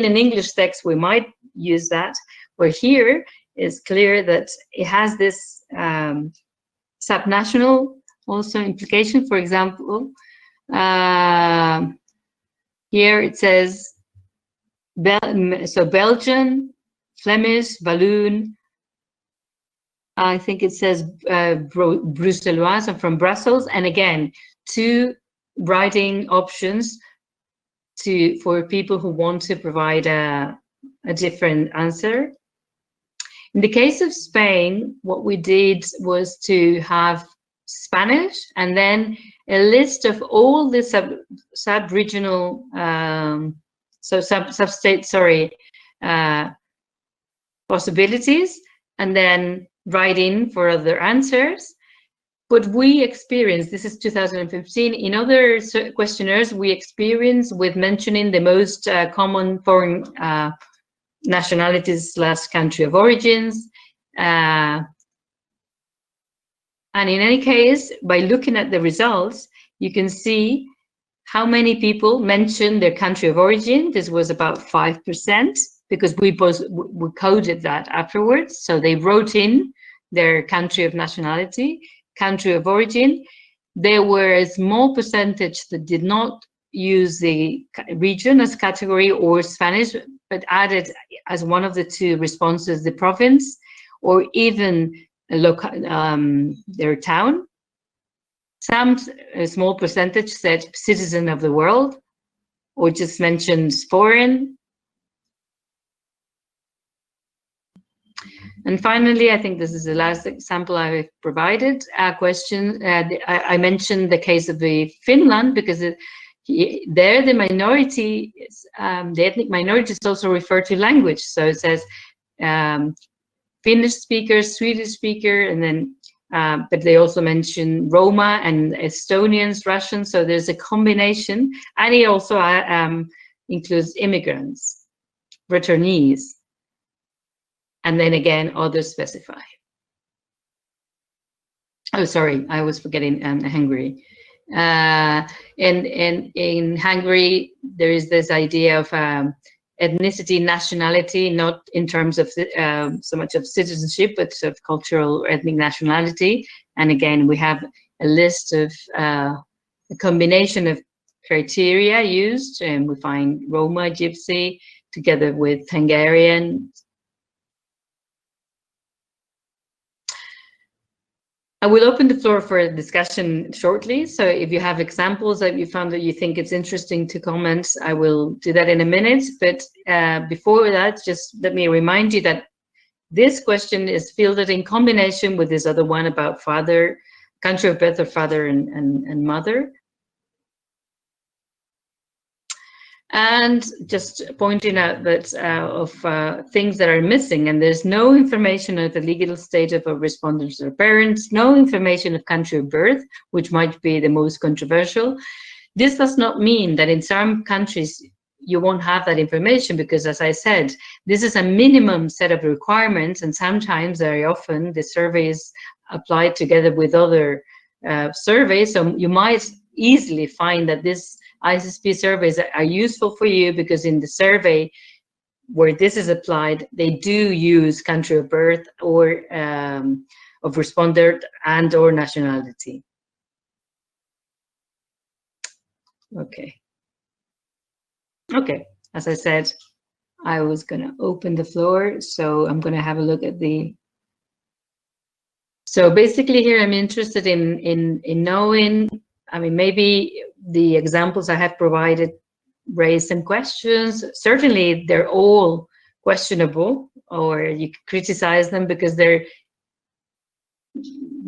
an English text, we might use that, where here it's clear that it has this subnational also implication. For example, here it says, so Belgian, Flemish, Walloon, I think it says Bruxellois, so from Brussels, and again, two writing options for people who want to provide a different answer. In the case of Spain, what we did was to have Spanish and then a list of all the sub-regional, sub-state, sorry, possibilities, and then write in for other answers. But we experienced, this is 2015, in other questionnaires, we experienced with mentioning the most common foreign nationalities / country of origins. And in any case, by looking at the results, you can see how many people mentioned their country of origin. This was about 5%, because we coded that afterwards. So they wrote in their country of nationality, country of origin. There were a small percentage that did not use the region as category or Spanish, but added as one of the two responses the province or even their town. Some small percentage said citizen of the world, or just mentioned foreign. And finally, I think this is the last example I've provided. A question, I mentioned the case of Finland, because there the minority, the ethnic minorities also refer to language. So it says Finnish speaker, Swedish speaker, and then but they also mention Roma and Estonians, Russians. So there's a combination, and it also includes immigrants, returnees, and then again others specify. Oh, sorry, I was forgetting Hungary. And in Hungary, there is this idea of ethnicity, nationality, not in terms of so much of citizenship, but of cultural or ethnic nationality. And again, we have a list of a combination of criteria used, and we find Roma, Gypsy, together with Hungarian. I will open the floor for a discussion shortly. So if you have examples that you found that you think it's interesting to comment, I will do that in a minute. But before that, just let me remind you that this question is fielded in combination with this other one about father, country of birth of father and mother. And just pointing out that of things that are missing, and there's no information of the legal state of a respondent or parents, no information of country of birth, which might be the most controversial. This does not mean that in some countries you won't have that information, because as I said, this is a minimum set of requirements, and sometimes, very often, the surveys applied together with other surveys. So you might easily find that this ISSP surveys are useful for you, because in the survey where this is applied, they do use country of birth or of respondent and or nationality. Okay. Okay, as I said, I was going to open the floor, so I'm going to have a look at the. So basically here I'm interested in knowing, I mean, maybe the examples I have provided raise some questions. Certainly they're all questionable, or you could criticize them because there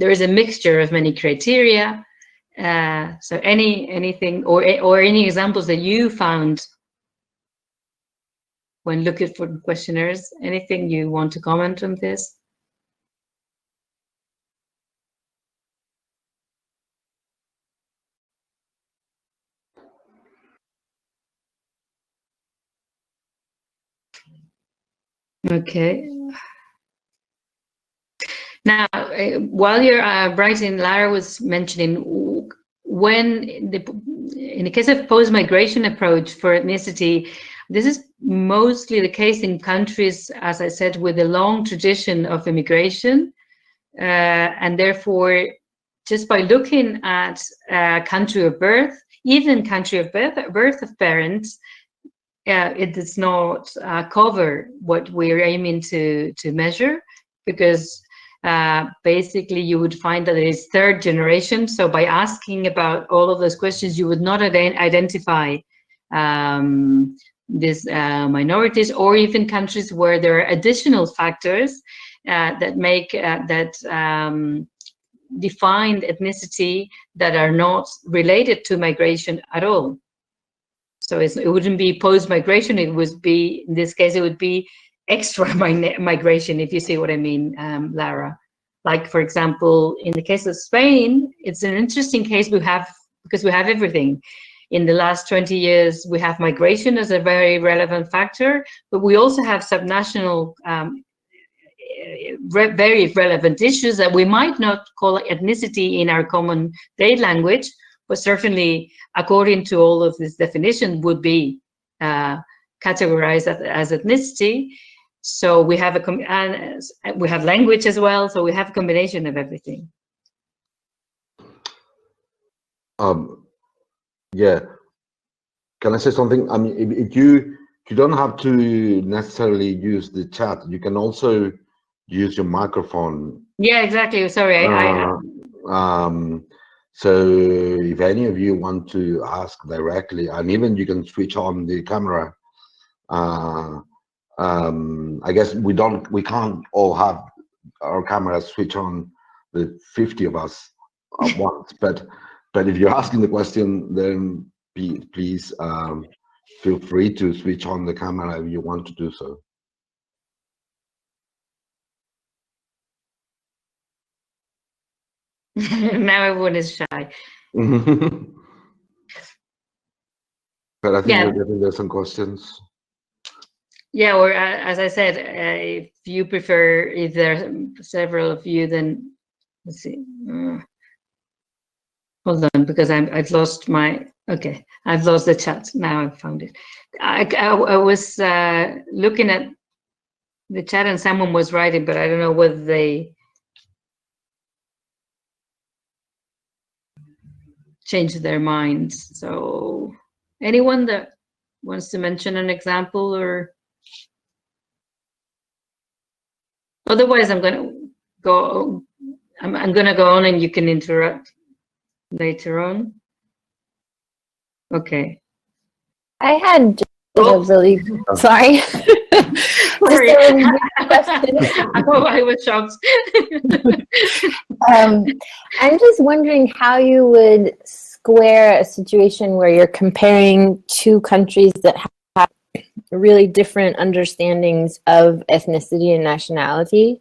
is a mixture of many criteria. So anything or any examples that you found when looking for questionnaires, anything you want to comment on this? Okay. Now, while you're writing, Lara was mentioning when in the case of post-migration approach for ethnicity, this is mostly the case in countries, as I said, with a long tradition of immigration, and therefore, just by looking at country of birth, even country of birth of parents, it does not cover what we're aiming to measure, because basically you would find that it is third generation. So by asking about all of those questions, you would not identify these minorities, or even countries where there are additional factors that make defined ethnicity that are not related to migration at all. So it wouldn't be post-migration, it would be, in this case, it would be extra migration, if you see what I mean, Lara. Like, for example, in the case of Spain, it's an interesting case because we have everything. In the last 20 years, we have migration as a very relevant factor, but we also have subnational, very relevant issues that we might not call ethnicity in our common day language, but certainly, according to all of this definition, would be categorized as ethnicity. So we have we have language as well. So we have a combination of everything. Yeah. Can I say something? I mean, if you don't have to necessarily use the chat. You can also use your microphone. Yeah, exactly. Sorry. So if any of you want to ask directly, and even you can switch on the camera. I guess we can't all have our cameras switch on, the 50 of us at once. But if you're asking the question, then please feel free to switch on the camera if you want to do so. . Now everyone is shy. But I think Yeah. we're getting there some questions. Yeah, or as I said, if you prefer, if there are several of you, then let's see. Hold on, because I've lost my, okay, I've lost the chat. Now I've found it. I was looking at the chat and someone was writing, but I don't know whether they changed their minds. So anyone that wants to mention an example, or otherwise I'm going to go, I'm going to go on and you can interrupt later on. Okay. I had just a really, sorry. Sorry. Just a really brief question. I was shocked. I'm just wondering how you would square a situation where you're comparing two countries that have really different understandings of ethnicity and nationality.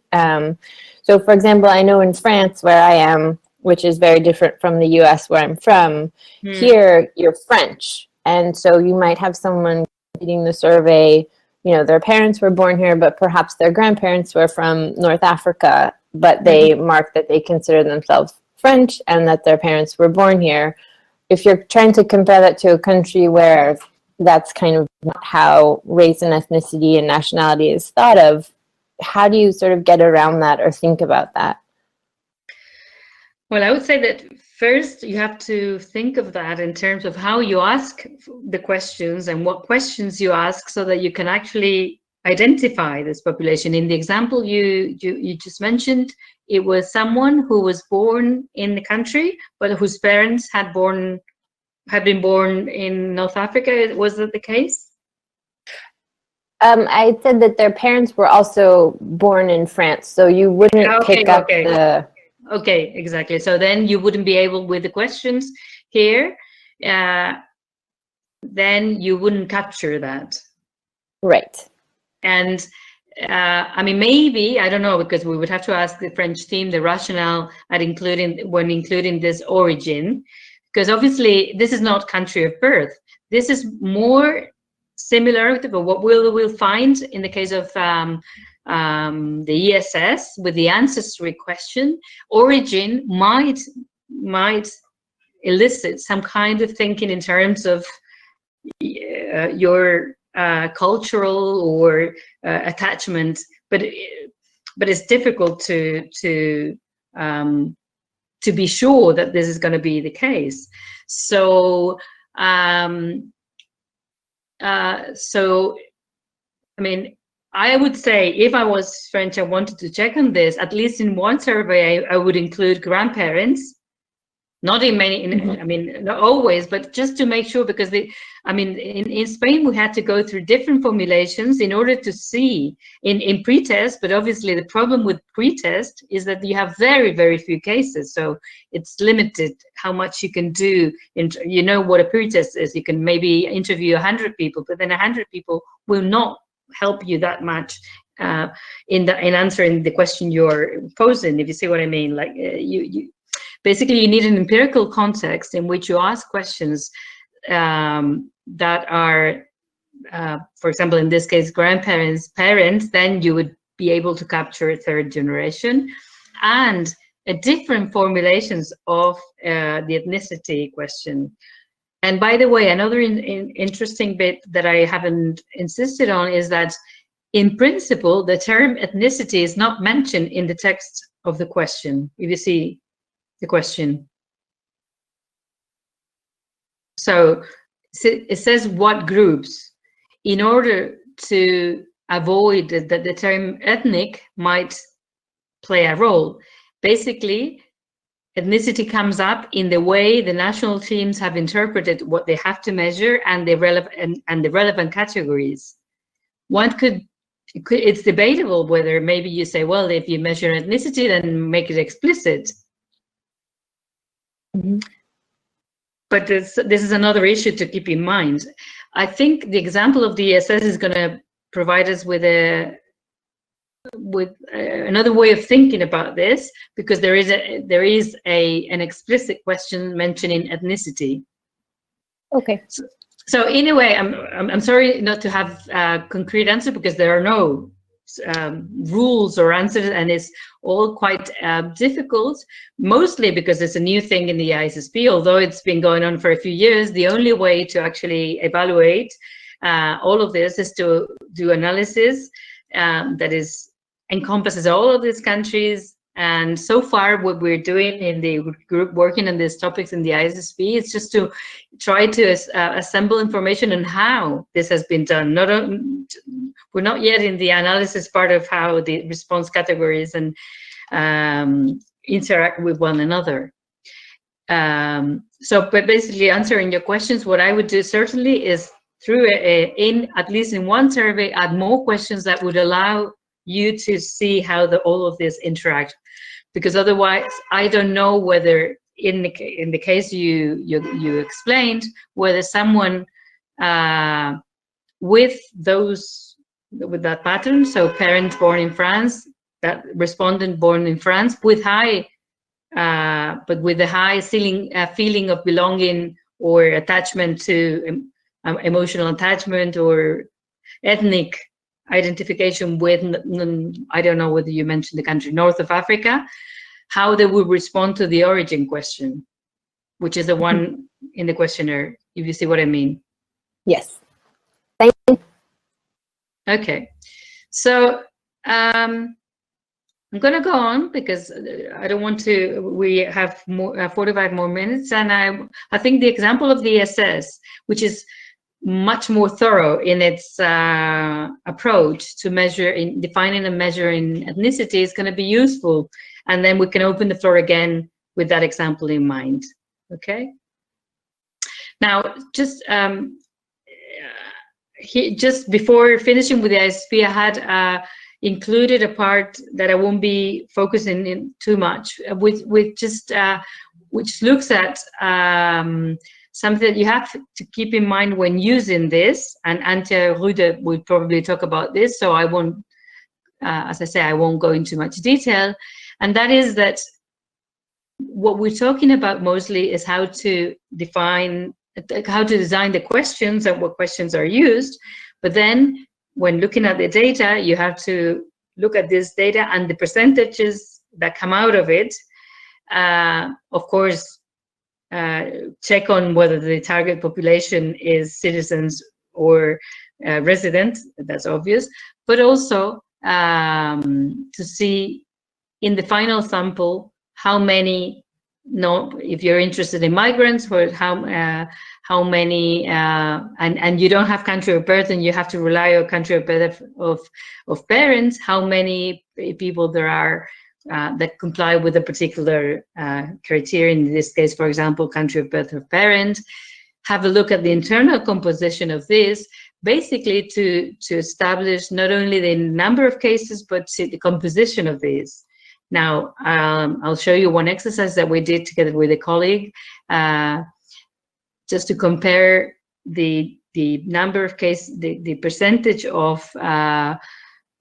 So for example, I know in France where I am, which is very different from the US where I'm from, here you're French. And so you might have someone reading the survey, you know, their parents were born here, but perhaps their grandparents were from North Africa, but they mark that they consider themselves French and that their parents were born here. If you're trying to compare that to a country where that's kind of not how race and ethnicity and nationality is thought of, how do you sort of get around that or think about that? Well, I would say that first you have to think of that in terms of how you ask the questions and what questions you ask so that you can actually identify this population. In the example you just mentioned, it was someone who was born in the country, but whose parents had been born in North Africa. Was that the case? I said that their parents were also born in France, so you wouldn't pick up the... Okay, exactly. So then you wouldn't be able, with the questions here, then you wouldn't capture that. Right. And I mean, maybe, I don't know, because we would have to ask the French team the rationale at when including this origin, because obviously this is not country of birth. This is more similar to what we'll find in the case of the ESS with the ancestry question. Origin might elicit some kind of thinking in terms of your cultural or attachment, but it's difficult to be sure that this is going to be the case. So so I mean, I would say if I was French, I wanted to check on this, at least in one survey, I would include grandparents. Not in many, I mean, not always, but just to make sure, because I mean, in Spain, we had to go through different formulations in order to see in pretest, but obviously the problem with pretest is that you have very, very few cases. So it's limited how much you can do. You know what a pretest is. You can maybe interview 100 people, but then 100 people will not help you that much in answering the question you're posing, if you see what I mean. Like basically, you need an empirical context in which you ask questions that are, for example, in this case, grandparents, parents, then you would be able to capture third generation, and different formulations of the ethnicity question. And by the way, another interesting bit that I haven't insisted on is that in principle, the term ethnicity is not mentioned in the text of the question. If you see the question. So it says what groups, in order to avoid that the term ethnic might play a role. Basically, ethnicity comes up in the way the national teams have interpreted what they have to measure and the relevant categories. It's debatable whether maybe you say, well, if you measure ethnicity, then make it explicit. But this is another issue to keep in mind. I think the example of the ESS is going to provide us with with another way of thinking about this, because there is an explicit question mentioning ethnicity. Okay. So in a way, I'm sorry not to have a concrete answer, because there are no rules or answers, and it's all quite difficult, mostly because it's a new thing in the ISSP. Although it's been going on for a few years, the only way to actually evaluate all of this is to do analysis that encompasses all of these countries. And so far, what we're doing in the group working on these topics in the ISSP is just to try to assemble information on how this has been done. We're not yet in the analysis part of how the response categories and interact with one another. But basically, answering your questions, what I would do certainly is at least in one survey, add more questions that would allow you to see how all of this interact, because otherwise I don't know whether in the case you explained, whether someone with that pattern, so parent born in France, that respondent born in France with high but with a high feeling of belonging or attachment to emotional attachment or ethnic identification with, I don't know whether you mentioned the country, North of Africa, how they would respond to the origin question, which is the one in the questionnaire, if you see what I mean. Yes. Thank you. Okay. So I'm going to go on, because I don't want to, we have 45 more minutes, and I think the example of the ESS, which is much more thorough in its approach to defining and measuring ethnicity, is going to be useful. And then we can open the floor again with that example in mind. Okay. Now, just before finishing with the ISSP, I had included a part that I won't be focusing in too much, which looks at something that you have to keep in mind when using this, and Antje Rude will probably talk about this, so I won't, as I say, I won't go into much detail. And that is that what we're talking about mostly is how to design the questions and what questions are used. But then when looking at the data, you have to look at this data and the percentages that come out of it. Of course, check on whether the target population is citizens or residents, that's obvious, but also to see in the final sample how many, if you're interested in migrants, or how many, and you don't have country of birth and you have to rely on country of birth of parents, how many people there are that comply with a particular criteria, in this case, for example, country of birth of parent. Have a look at the internal composition of this, basically to establish not only the number of cases, but the composition of these. Now, I'll show you one exercise that we did together with a colleague, just to compare the number of cases, the percentage of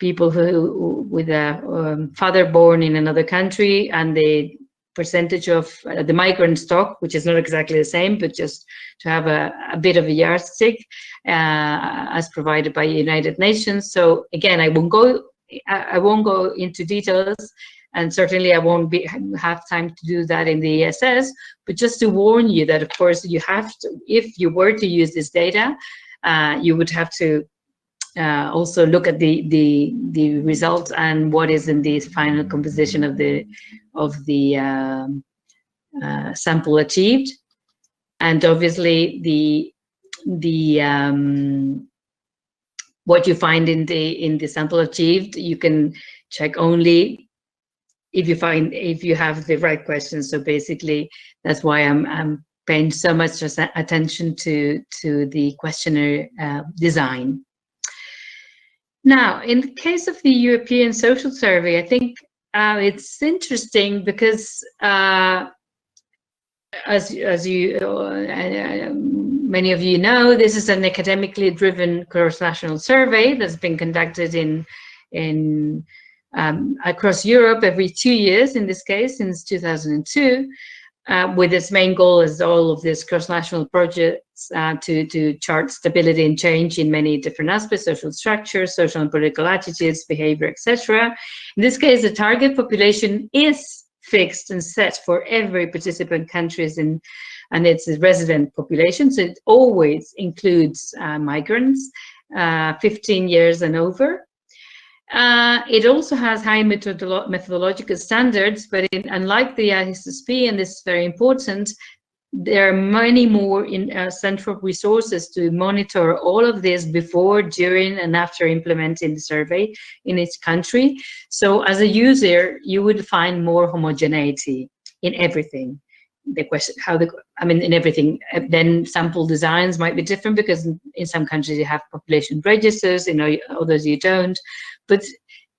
people who with a father born in another country, and the percentage of the migrant stock, which is not exactly the same, but just to have a bit of a yardstick as provided by United Nations. So again, I won't go into details, and certainly I won't have time to do that in the ESS, but just to warn you that, of course, you have to, if you were to use this data, you would have to also look at the results and what is in the final composition of the sample achieved. And obviously what you find in the sample achieved, you can check only if you have the right questions. So basically, that's why I'm paying so much attention to the questionnaire design. Now, in the case of the European Social Survey, I think it's interesting because as you many of you know, this is an academically driven cross-national survey that's been conducted in across Europe every 2 years, in this case, since 2002, with its main goal as all of these cross-national projects to chart stability and change in many different aspects, social structures, social and political attitudes, behavior, etc. In this case, the target population is fixed and set for every participant countries and it's a resident population, so it always includes migrants, 15 years and over. It also has high methodological standards, but unlike the ISSP, and this is very important, there are many more central resources to monitor all of this before, during, and after implementing the survey in each country. So as a user, you would find more homogeneity in everything. The question, in everything. Then sample designs might be different because in some countries you have population registers, in others you don't. But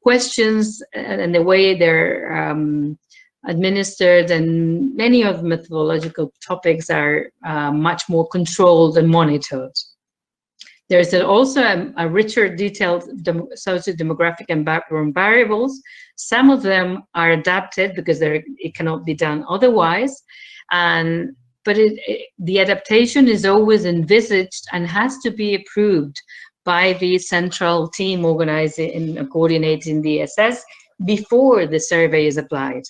questions and the way they're administered and many of the methodological topics are much more controlled and monitored. There's also a richer detailed socio-demographic and background variables. Some of them are adapted because it cannot be done otherwise. But the adaptation is always envisaged and has to be approved by the central team organizing and coordinating the ESS before the survey is applied.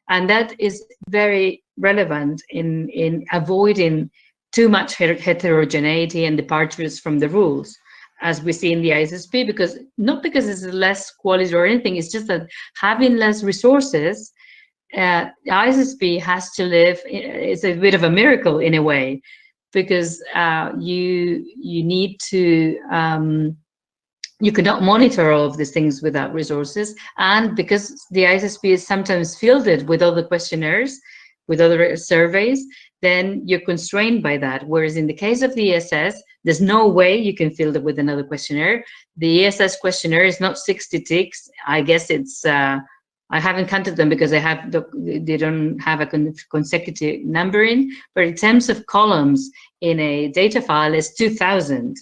And that is very relevant in avoiding too much heterogeneity and departures from the rules, as we see in the ISSP, because not because it's less quality or anything, it's just that having less resources, the ISSP has to live, it's a bit of a miracle in a way, because you need to, you cannot monitor all of these things without resources, and because the ISSP is sometimes fielded with other questionnaires, with other surveys, then you're constrained by that. Whereas in the case of the ESS, there's no way you can field it with another questionnaire. The ESS questionnaire is not 60 ticks. I guess it's, I haven't counted them because they don't have a consecutive numbering, but in terms of columns in a data file, it's 2,000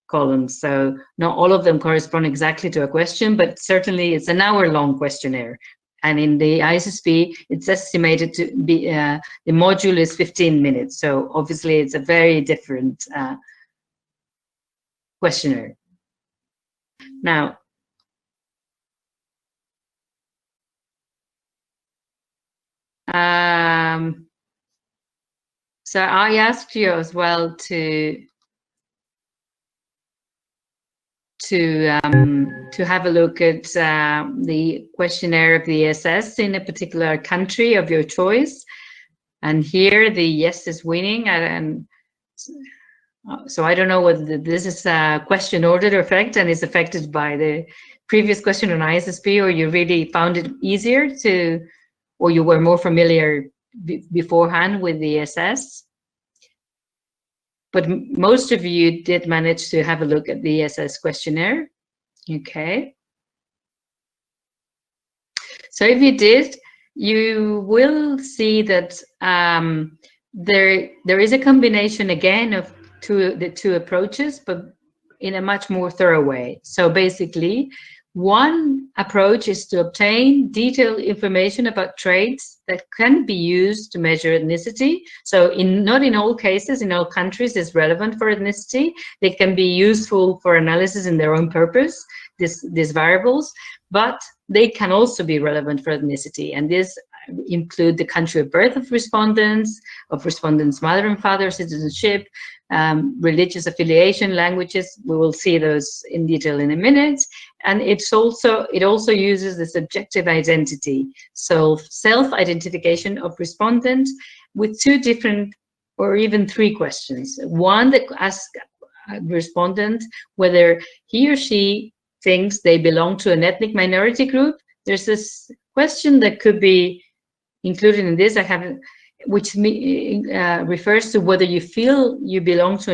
columns. So not all of them correspond exactly to a question, but certainly it's an hour-long questionnaire. And in the ISSP, it's estimated to be, the module is 15 minutes. So obviously it's a very different questionnaire. Now, so I asked you as well to have a look at the questionnaire of the ESS in a particular country of your choice. And here the yes is winning. And so I don't know whether this is a question order effect and is affected by the previous question on ISSP, or you really found it easier to, or you were more familiar beforehand with the ESS. But most of you did manage to have a look at the ESS questionnaire. Okay. So if you did, you will see that there is a combination again of the two approaches, but in a much more thorough way. So basically, one approach is to obtain detailed information about traits that can be used to measure ethnicity. So not in all cases, in all countries, is relevant for ethnicity. They can be useful for analysis in their own purpose, these variables, but they can also be relevant for ethnicity. And this include the country of birth of respondents' mother and father, citizenship, religious affiliation, languages. We will see those in detail in a minute. And it also uses the subjective identity, so self-identification of respondents with two different or even three questions. One that asks a respondent whether he or she thinks they belong to an ethnic minority group. There's this question that could be included in this, which refers to whether you feel you belong to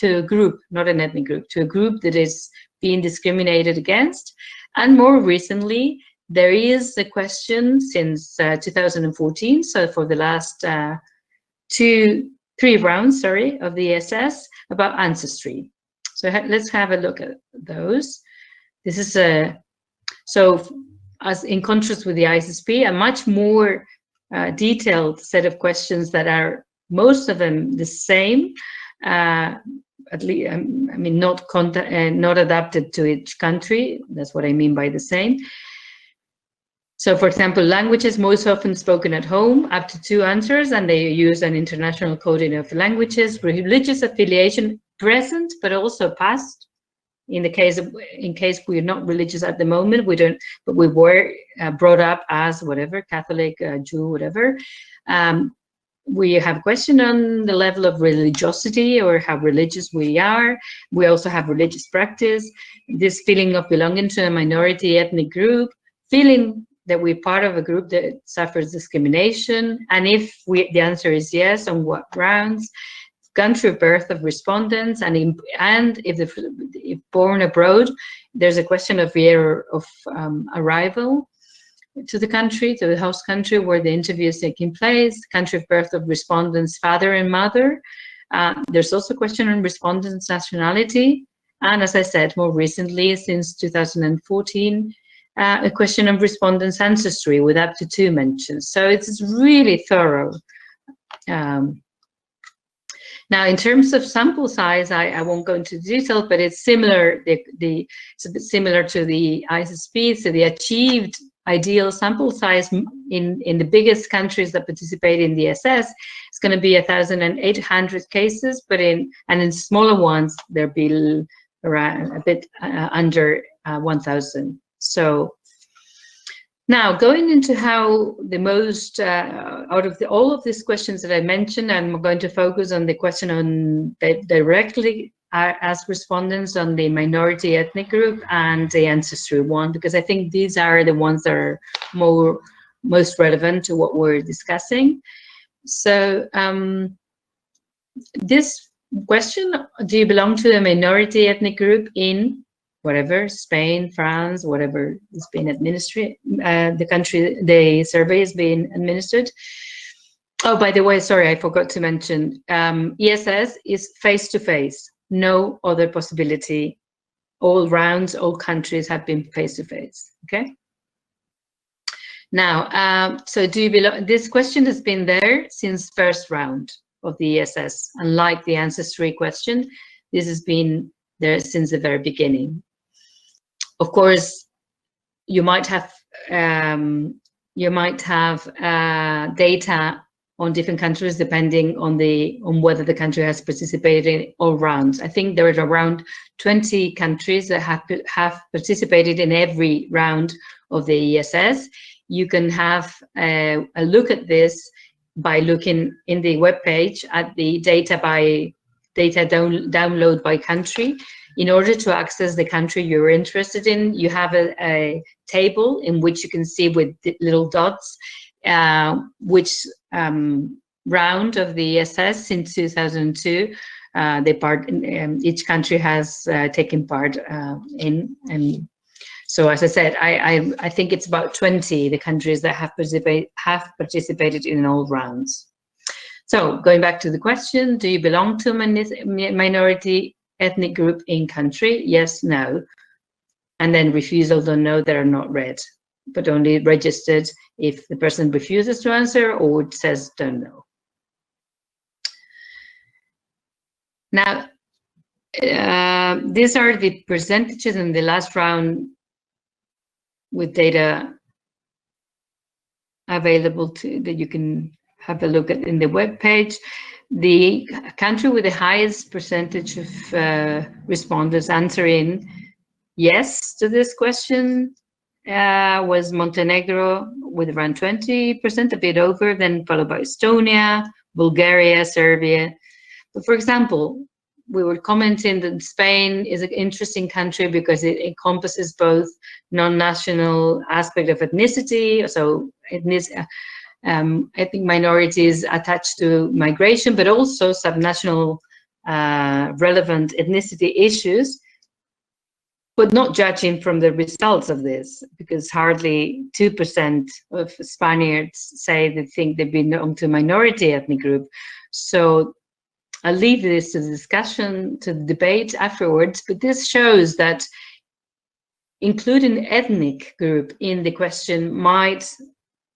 a group, not an ethnic group, to a group that is being discriminated against. And more recently, there is a question since 2014, so for the last three rounds, of the ESS about ancestry. So let's have a look at those. This is so as in contrast with the ISSP, a much more detailed set of questions that are most of them the same, at least, I mean, not adapted to each country. That's what I mean by the same. So, for example, languages most often spoken at home, up to 2 answers, and they use an international coding of languages. Religious affiliation, present, but also past. In case we're not religious at the moment, we don't, but we were brought up as whatever, Catholic, Jew, whatever. We have a question on the level of religiosity or how religious we are. We also have religious practice, this feeling of belonging to a minority ethnic group, feeling that we're part of a group that suffers discrimination, and if the answer is yes, on what grounds, country of birth of respondents, and if born abroad, there's a question of year of arrival to the country, to the host country where the interview is taking place, country of birth of respondents' father and mother. There's also a question on respondents' nationality, and as I said, more recently, since 2014, a question of respondents' ancestry with up to 2 mentions. So it's really thorough. Now, in terms of sample size, I won't go into detail, but it's similar. It's a bit similar to the ISSP. So the achieved ideal sample size in the biggest countries that participate in the SS is going to be 1,800 cases, but in smaller ones there'll be around a bit under 1,000. So now going into how the most out of all of these questions that I mentioned, I'm going to focus on the question on directly asked respondents on the minority ethnic group and the ancestry one, because I think these are the ones that are most relevant to what we're discussing. So this question, do you belong to a minority ethnic group in whatever, Spain, France, whatever is being administered, the country the survey is being administered. Oh, by the way, sorry, I forgot to mention, ESS is face-to-face, no other possibility. All rounds, all countries have been face-to-face, okay? Now, so do you belong, this question has been there since first round of the ESS. Unlike the ancestry question, this has been there since the very beginning. Of course, you might have data on different countries depending on whether the country has participated in all rounds. I think there are around 20 countries that have participated in every round of the ESS. You can have a look at this by looking in the web page at the data download by country. In order to access the country you're interested in, you have a table in which you can see with little dots which round of the ESS since 2002 each country has taken part in. And so, as I said, I think it's about 20 the countries that have participated in all rounds. So, going back to the question, do you belong to a minority ethnic group in country? Yes, no. And then refusal, don't know, that are not read, but only registered if the person refuses to answer or says don't know. Now, these are the percentages in the last round with data available that you can have a look at in the web page. The country with the highest percentage of respondents answering yes to this question was Montenegro with around 20%, a bit over, then followed by Estonia, Bulgaria, Serbia. But for example, we were commenting that Spain is an interesting country because it encompasses both non-national aspect of ethnicity, so ethnic minorities attached to migration, but also subnational relevant ethnicity issues, but not judging from the results of this, because hardly 2% of Spaniards say they think they belong to a minority ethnic group. So I'll leave this to the discussion, to the debate afterwards, but this shows that including ethnic group in the question might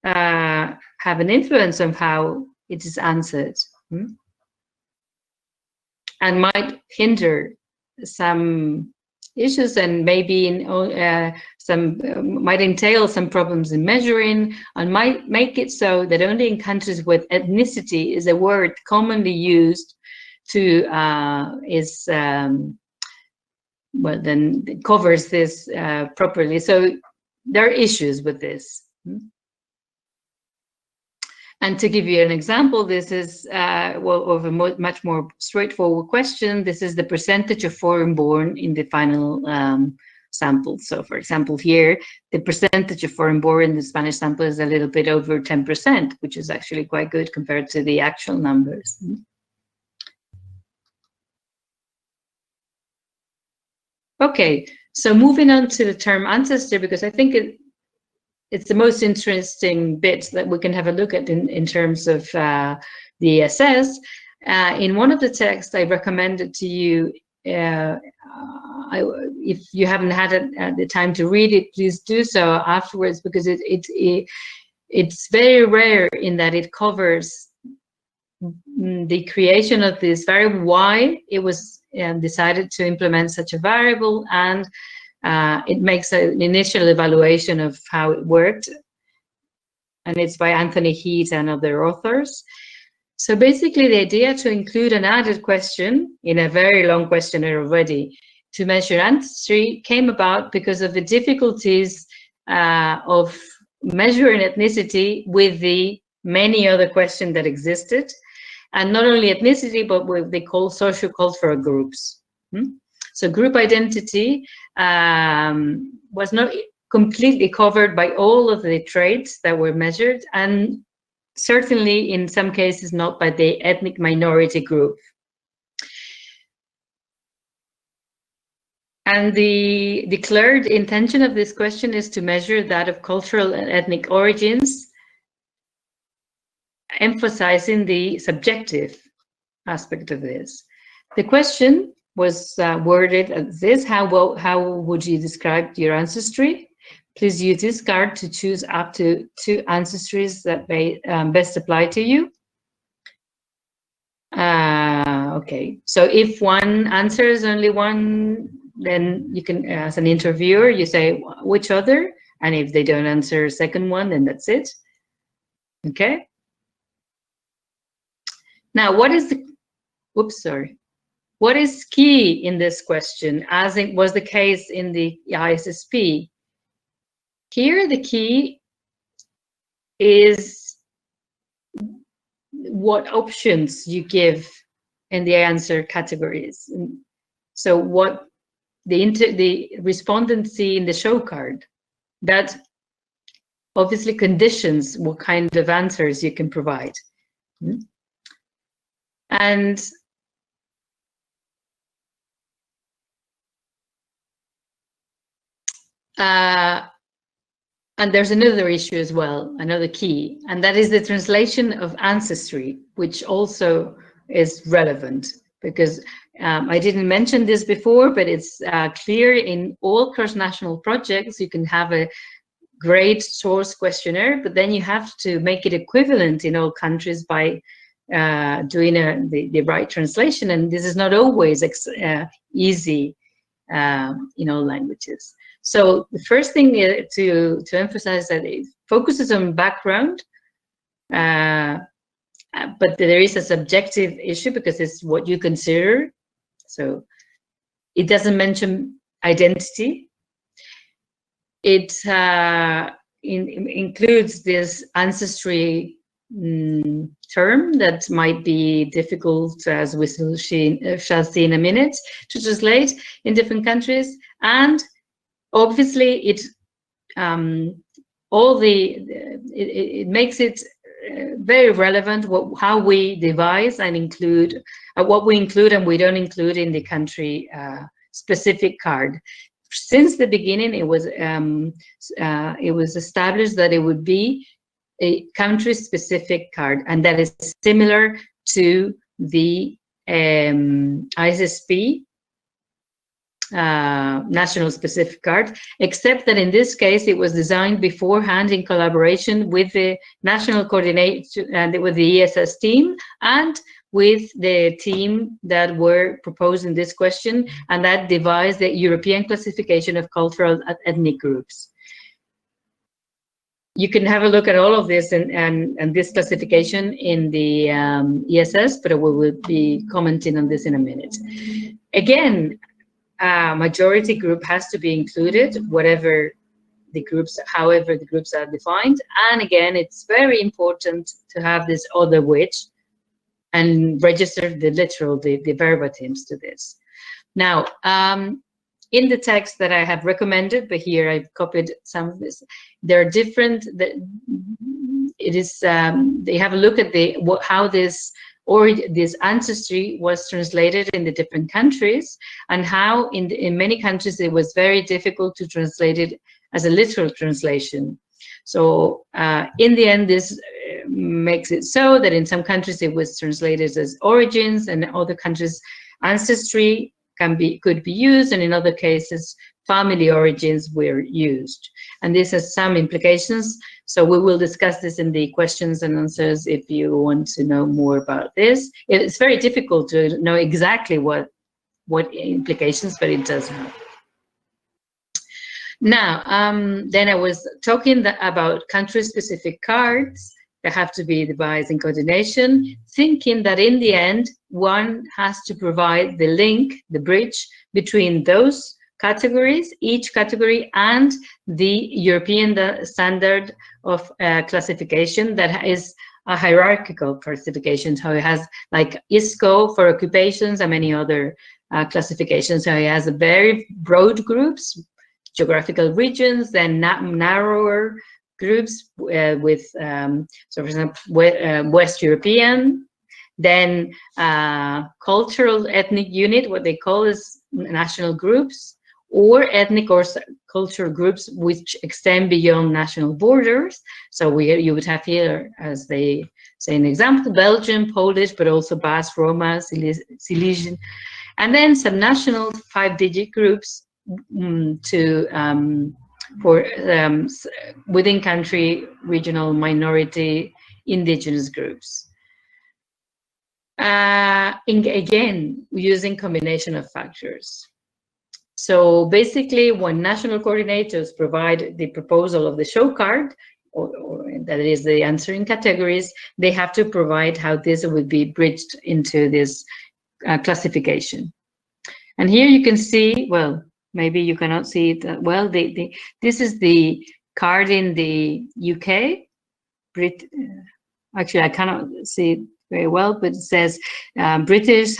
have an influence on how it is answered, and might hinder some issues, and maybe might entail some problems in measuring, and might make it so that only in countries where ethnicity is a word commonly used to well, then it covers this properly. So there are issues with this. And to give you an example, this is well, of a much more straightforward question. This is the percentage of foreign-born in the final sample. So, for example, here, the percentage of foreign-born in the Spanish sample is a little bit over 10%, which is actually quite good compared to the actual numbers. Okay, so moving on to the term ancestor, because I think it's the most interesting bit that we can have a look at in terms of the ESS. In one of the texts I recommended to you, if you haven't had the time to read it, please do so afterwards, because it's very rare in that it covers the creation of this variable, why it was decided to implement such a variable, and it makes an initial evaluation of how it worked, and it's by Anthony Heath and other authors. So basically, the idea to include an added question in a very long questionnaire already to measure ancestry came about because of the difficulties of measuring ethnicity with the many other questions that existed, and not only ethnicity, but what they call socio-cultural groups. So group identity was not completely covered by all of the traits that were measured, and certainly in some cases not by the ethnic minority group. And the declared intention of this question is to measure that of cultural and ethnic origins, emphasizing the subjective aspect of this. The question was worded as this: how would you describe your ancestry? Please use this card to choose up to 2 ancestries that may best apply to you. Okay, so if one answers only one, then you can, as an interviewer, you say which other, and if they don't answer a second one, then that's it. Okay. Now, what is the, oops, sorry. What is key in this question, as it was the case in the ISSP? Here, the key is what options you give in the answer categories. So what the respondents see in the show card, that obviously conditions what kind of answers you can provide. And there's another issue as well, another key, and that is the translation of ancestry, which also is relevant, because I didn't mention this before, but it's clear in all cross-national projects. You can have a great source questionnaire, but then you have to make it equivalent in all countries by doing the right translation, and this is not always easy in all languages. So the first thing to emphasize that it focuses on background, but there is a subjective issue because it's what you consider. So it doesn't mention identity. It includes this ancestry term that might be difficult, as we shall see in a minute, to translate in different countries. And obviously, it makes it very relevant how we devise and include what we include and we don't include in the country specific card. Since the beginning, it was established that it would be a country-specific card, and that is similar to the ISSP national specific card, except that in this case it was designed beforehand in collaboration with the national coordinator and with the ESS team and with the team that were proposing this question, and that devised the European classification of cultural and ethnic groups. You can have a look at all of this and this classification in the ESS, but we will be commenting on this in a minute. Again, majority group has to be included, whatever the groups, however the groups are defined. And again, it's very important to have this other which and register the literal, the verbatims to this. Now, in the text that I have recommended, but here I've copied some of this, there are different, it is, they have a look at how this ancestry was translated in the different countries, and how in many countries it was very difficult to translate it as a literal translation. So in the end, this makes it so that in some countries it was translated as origins, and in other countries ancestry could be used, and in other cases family origins were used. And this has some implications. So we will discuss this in the questions and answers if you want to know more about this. It's very difficult to know exactly what implications, but it does have. Now, then I was talking about country-specific cards that have to be devised in coordination, thinking that in the end, one has to provide the link, the bridge between those categories, each category, and the European standard of classification that is a hierarchical classification. So it has like ISSCO for occupations and many other classifications. So it has a very broad groups, geographical regions, then narrower groups with, so for example, West European, then cultural ethnic unit, what they call is national groups, or ethnic or cultural groups which extend beyond national borders. So you would have here, as they say an example, Belgian, Polish, but also Basque, Roma, Silesian, and then some national 5-digit groups for within country, regional, minority, indigenous groups. Again, using combination of factors. So basically, when national coordinators provide the proposal of the show card, or that is the answering categories, they have to provide how this would be bridged into this classification. And here you can see, well, maybe you cannot see it well. This is the card in the UK. Actually, I cannot see it very well, but it says British,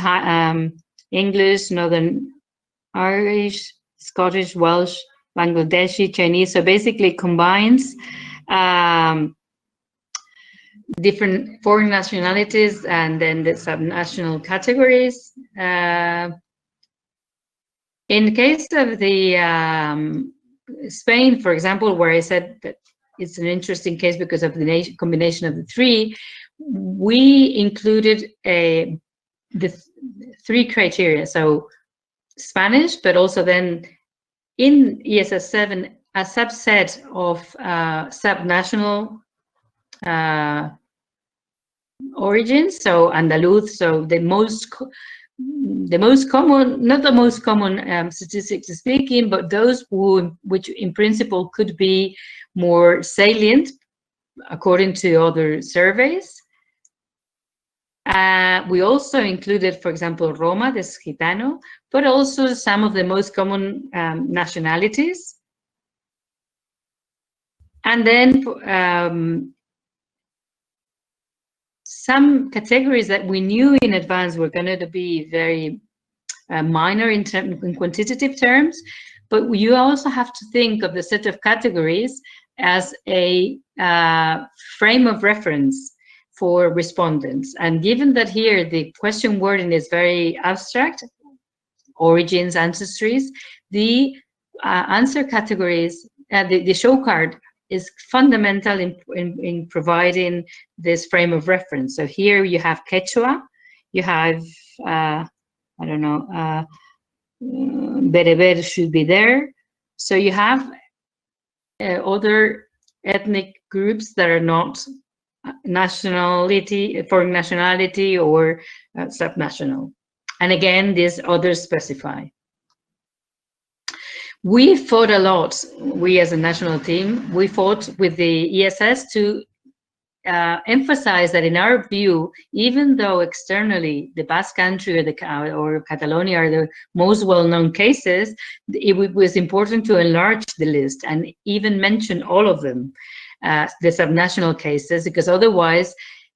English, Northern Irish, Scottish, Welsh, Bangladeshi, Chinese. So basically combines different foreign nationalities and then the subnational categories. In the case of the Spain, for example, where I said that it's an interesting case because of the combination of the three, we included the 3 criteria. So Spanish, but also then in ESS 7, a subset of subnational origins. So Andaluz, so the most common, not the most common statistics speaking, but those which in principle could be more salient according to other surveys. We also included, for example, Roma, the Gitano, but also some of the most common nationalities. And then some categories that we knew in advance were going to be very minor in quantitative terms, but you also have to think of the set of categories as a frame of reference for respondents. And given that here the question wording is very abstract, origins, ancestries, the answer categories, the show card is fundamental in providing this frame of reference. So here you have Quechua, you have, I don't know, Bereber should be there. So you have other ethnic groups that are not nationality, foreign nationality, or subnational. And again, these others specify. We fought a lot, we as a national team, we fought with the ESS to emphasize that in our view, even though externally the Basque Country or Catalonia are the most well-known cases, it was important to enlarge the list and even mention all of them, the subnational cases, because otherwise,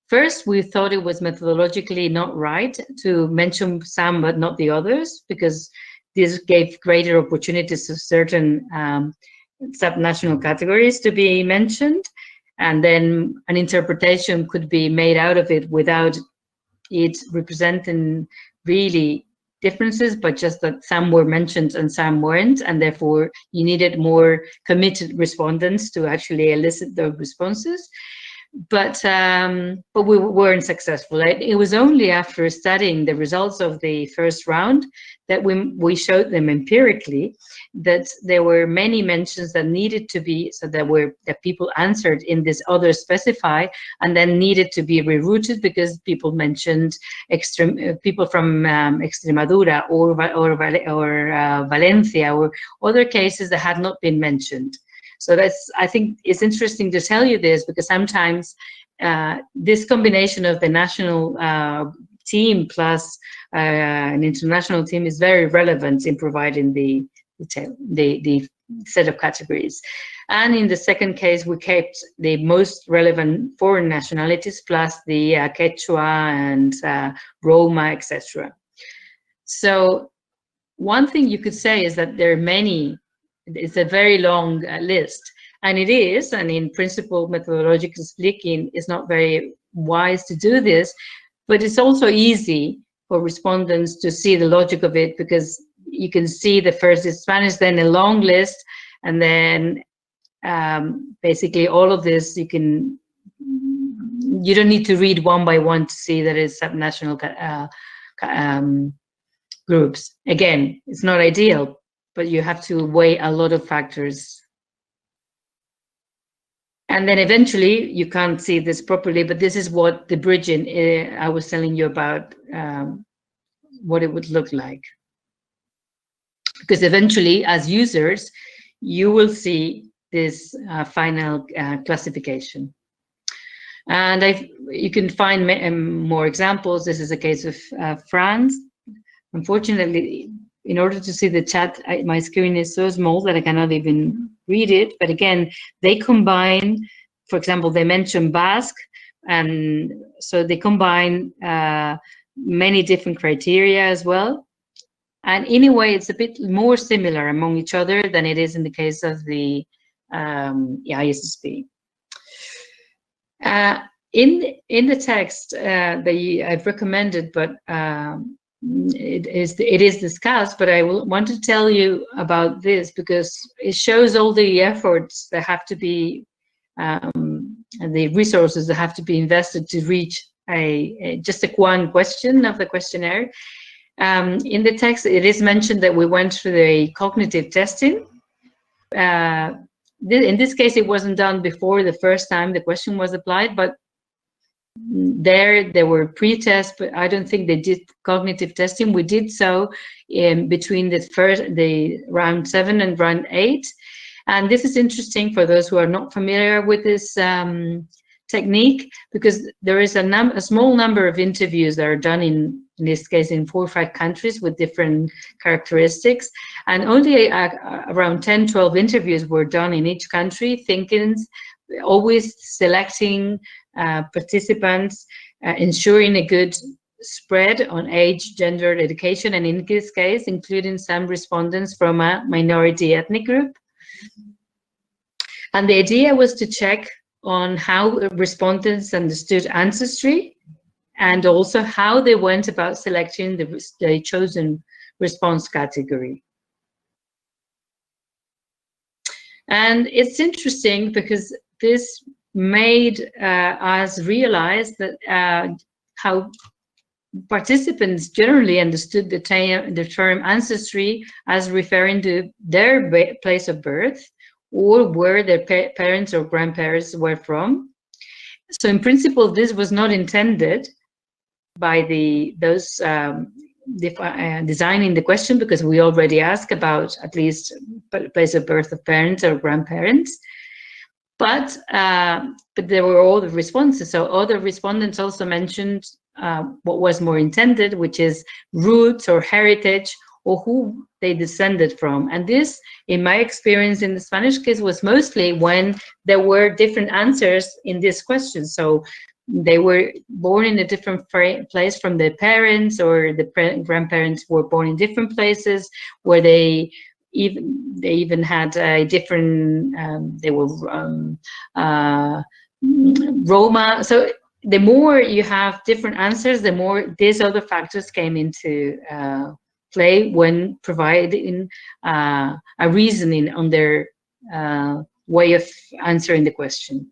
first we thought it was methodologically not right to mention some but not the others, because this gave greater opportunities to certain subnational categories to be mentioned, and then an interpretation could be made out of it without it representing really differences, but just that some were mentioned and some weren't, and therefore you needed more committed respondents to actually elicit those responses. But we weren't successful. It was only after studying the results of the first round that we showed them empirically that there were many mentions that needed to be, so that people answered in this other specify, and then needed to be rerouted because people mentioned people from Extremadura or Valencia or other cases that had not been mentioned. So I think it's interesting to tell you this, because sometimes this combination of the national team plus an international team is very relevant in providing the set of categories. And in the second case, we kept the most relevant foreign nationalities plus the Quechua and Roma, etc. So one thing you could say is that there are many. It's a very long list, and it is, and in principle, methodologically speaking, it's not very wise to do this, but it's also easy for respondents to see the logic of it, because you can see the first is Spanish, then a long list, and then basically all of this you don't need to read one by one to see that it's subnational groups. Again, it's not ideal, but you have to weigh a lot of factors. And then eventually, you can't see this properly, but this is what the bridging I was telling you about, what it would look like. Because eventually, as users, you will see this final classification. And you can find more examples. This is a case of France. Unfortunately, in order to see the chat, my screen is so small that I cannot even read it. But again, they combine, for example, they mention Basque, and so they combine many different criteria as well. And in a way, it's a bit more similar among each other than it is in the case of the ISSP. In the text that I've recommended, but it is discussed, but I want to tell you about this because it shows all the efforts that have to be and the resources that have to be invested to reach just one question of the questionnaire. In the text, it is mentioned that we went through the cognitive testing. In this case, it wasn't done before the first time the question was applied, but there were pre-tests, but I don't think they did cognitive testing. We did so in between the round 7 and round 8. And this is interesting for those who are not familiar with this technique, because there is a small number of interviews that are done in this case in 4 or 5 countries with different characteristics, and only around 10-12 interviews were done in each country, always selecting participants, ensuring a good spread on age, gender, education, and in this case, including some respondents from a minority ethnic group. And the idea was to check on how respondents understood ancestry and also how they went about selecting the chosen response category. And it's interesting because this made us realize that how participants generally understood the term ancestry as referring to their place of birth or where their parents or grandparents were from. So in principle, this was not intended by those designing the question, because we already asked about at least place of birth of parents or grandparents. But there were other responses. So other respondents also mentioned what was more intended, which is roots or heritage, or who they descended from. And this, in my experience in the Spanish case, was mostly when there were different answers in this question. So they were born in a different place from their parents, or the grandparents were born in different places, where they even had a different, they were Roma. So the more you have different answers, the more these other factors came into play when providing a reasoning on their way of answering the question.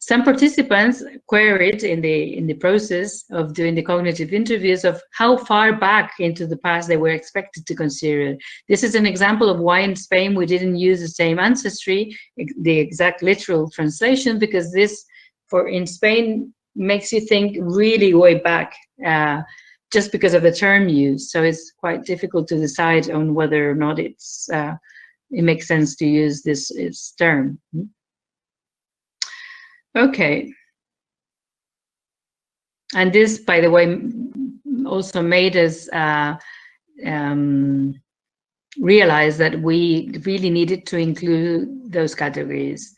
Some participants queried in the process of doing the cognitive interviews of how far back into the past they were expected to consider. This is an example of why in Spain we didn't use the same ancestry, the exact literal translation, because this, in Spain, makes you think really way back, just because of the term used. So it's quite difficult to decide on whether or not it makes sense to use this term. Okay. And this, by the way, also made us realize that we really needed to include those categories.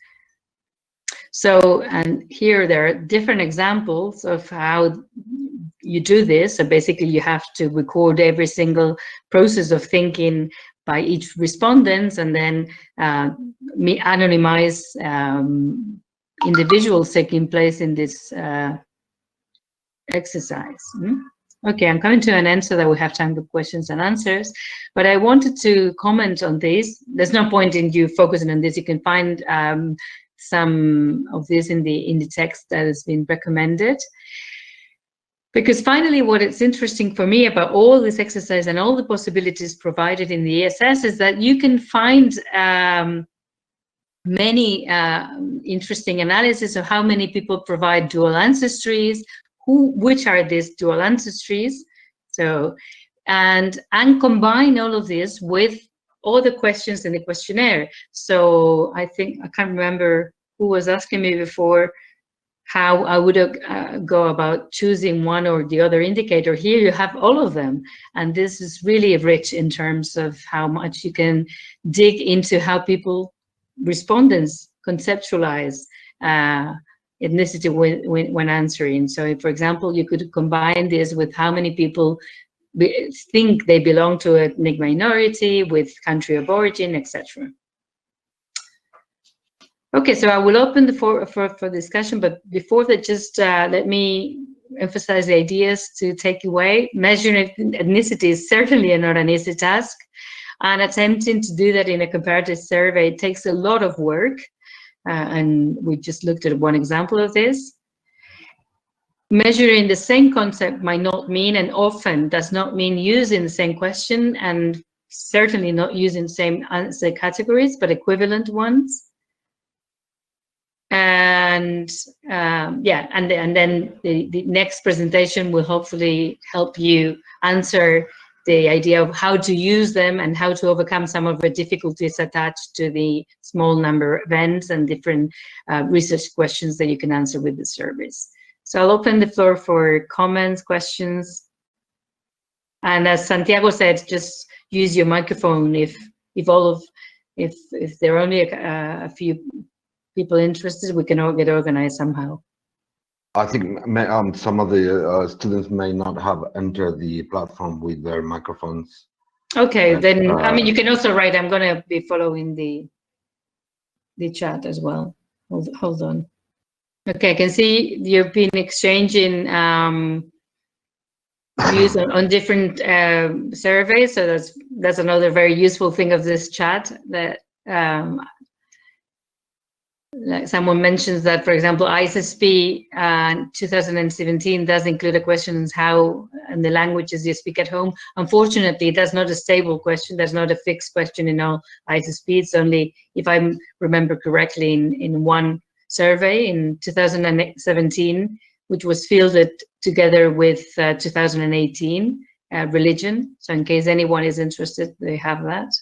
So, and here there are different examples of how you do this. So basically you have to record every single process of thinking by each respondent, and then anonymize individuals taking place in this exercise. Okay, I'm coming to an end so that we have time for questions and answers, but I wanted to comment on this. There's no point in you focusing on this. You can find some of this in the text that has been recommended. Because finally, what is interesting for me about all this exercise and all the possibilities provided in the ESS is that you can find many interesting analysis of how many people provide dual ancestries, which are these dual ancestries. So, and combine all of this with all the questions in the questionnaire. So I think, I can't remember who was asking me before how I would go about choosing one or the other indicator. Here you have all of them, and this is really rich in terms of how much you can dig into how people, respondents, conceptualize ethnicity when answering. So for example, you could combine this with how many people think they belong to an ethnic minority, with country of origin, etc. Okay, so I will open the floor for discussion, but before that, just let me emphasize the ideas to take away. Measuring ethnicity is certainly not an easy task, and attempting to do that in a comparative survey takes a lot of work, and we just looked at one example of this. Measuring the same concept might not mean, and often does not mean, using the same question, and certainly not using the same answer categories, but equivalent ones. And yeah, and then the next presentation will hopefully help you answer the idea of how to use them and how to overcome some of the difficulties attached to the small number of events and different research questions that you can answer with the surveys. So I'll open the floor for comments, questions, and as Santiago said, just use your microphone if there are only a few people interested, we can all get organized somehow. I think some of the students may not have entered the platform with their microphones. Okay, then I mean, you can also write. I'm going to be following the chat as well. Hold on. Okay, I can see you've been exchanging views on different surveys. So that's another very useful thing of this chat, that like someone mentions that, for example, ISSP 2017 does include a question on how and the languages you speak at home. Unfortunately, that's not a stable question. That's not a fixed question in all ISSP. It's only, if I remember correctly, in one survey in 2017, which was fielded together with 2018 religion. So in case anyone is interested, they have that.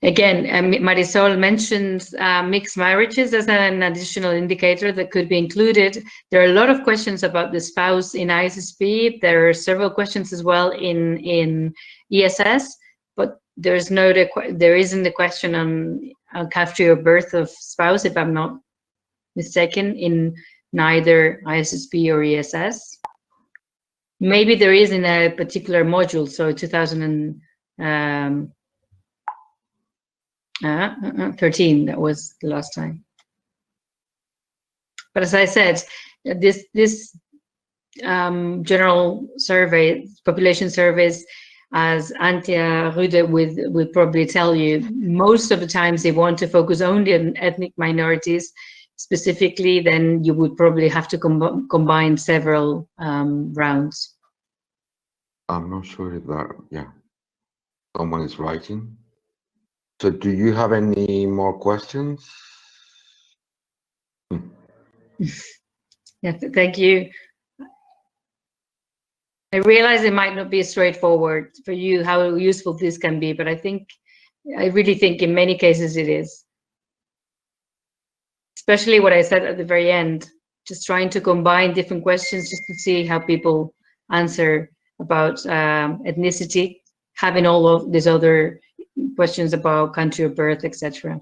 Again, Marisol mentions mixed marriages as an additional indicator that could be included. There are a lot of questions about the spouse in ISSP. There are several questions as well in ESS, but there isn't a question on country of birth of spouse, if I'm not mistaken, in neither ISSP or ESS. Maybe there is in a particular module, so 2013, that was the last time. But as I said, this general survey, population surveys, as Antje Rüde will probably tell you, most of the times they want to focus only on ethnic minorities specifically, then you would probably have to combine several rounds. I'm not sure if that, yeah, someone is writing. So do you have any more questions? Yeah, thank you. I realize it might not be straightforward for you how useful this can be, but I really think in many cases it is. Especially what I said at the very end, just trying to combine different questions just to see how people answer about ethnicity, having all of these other questions about country of birth, etc.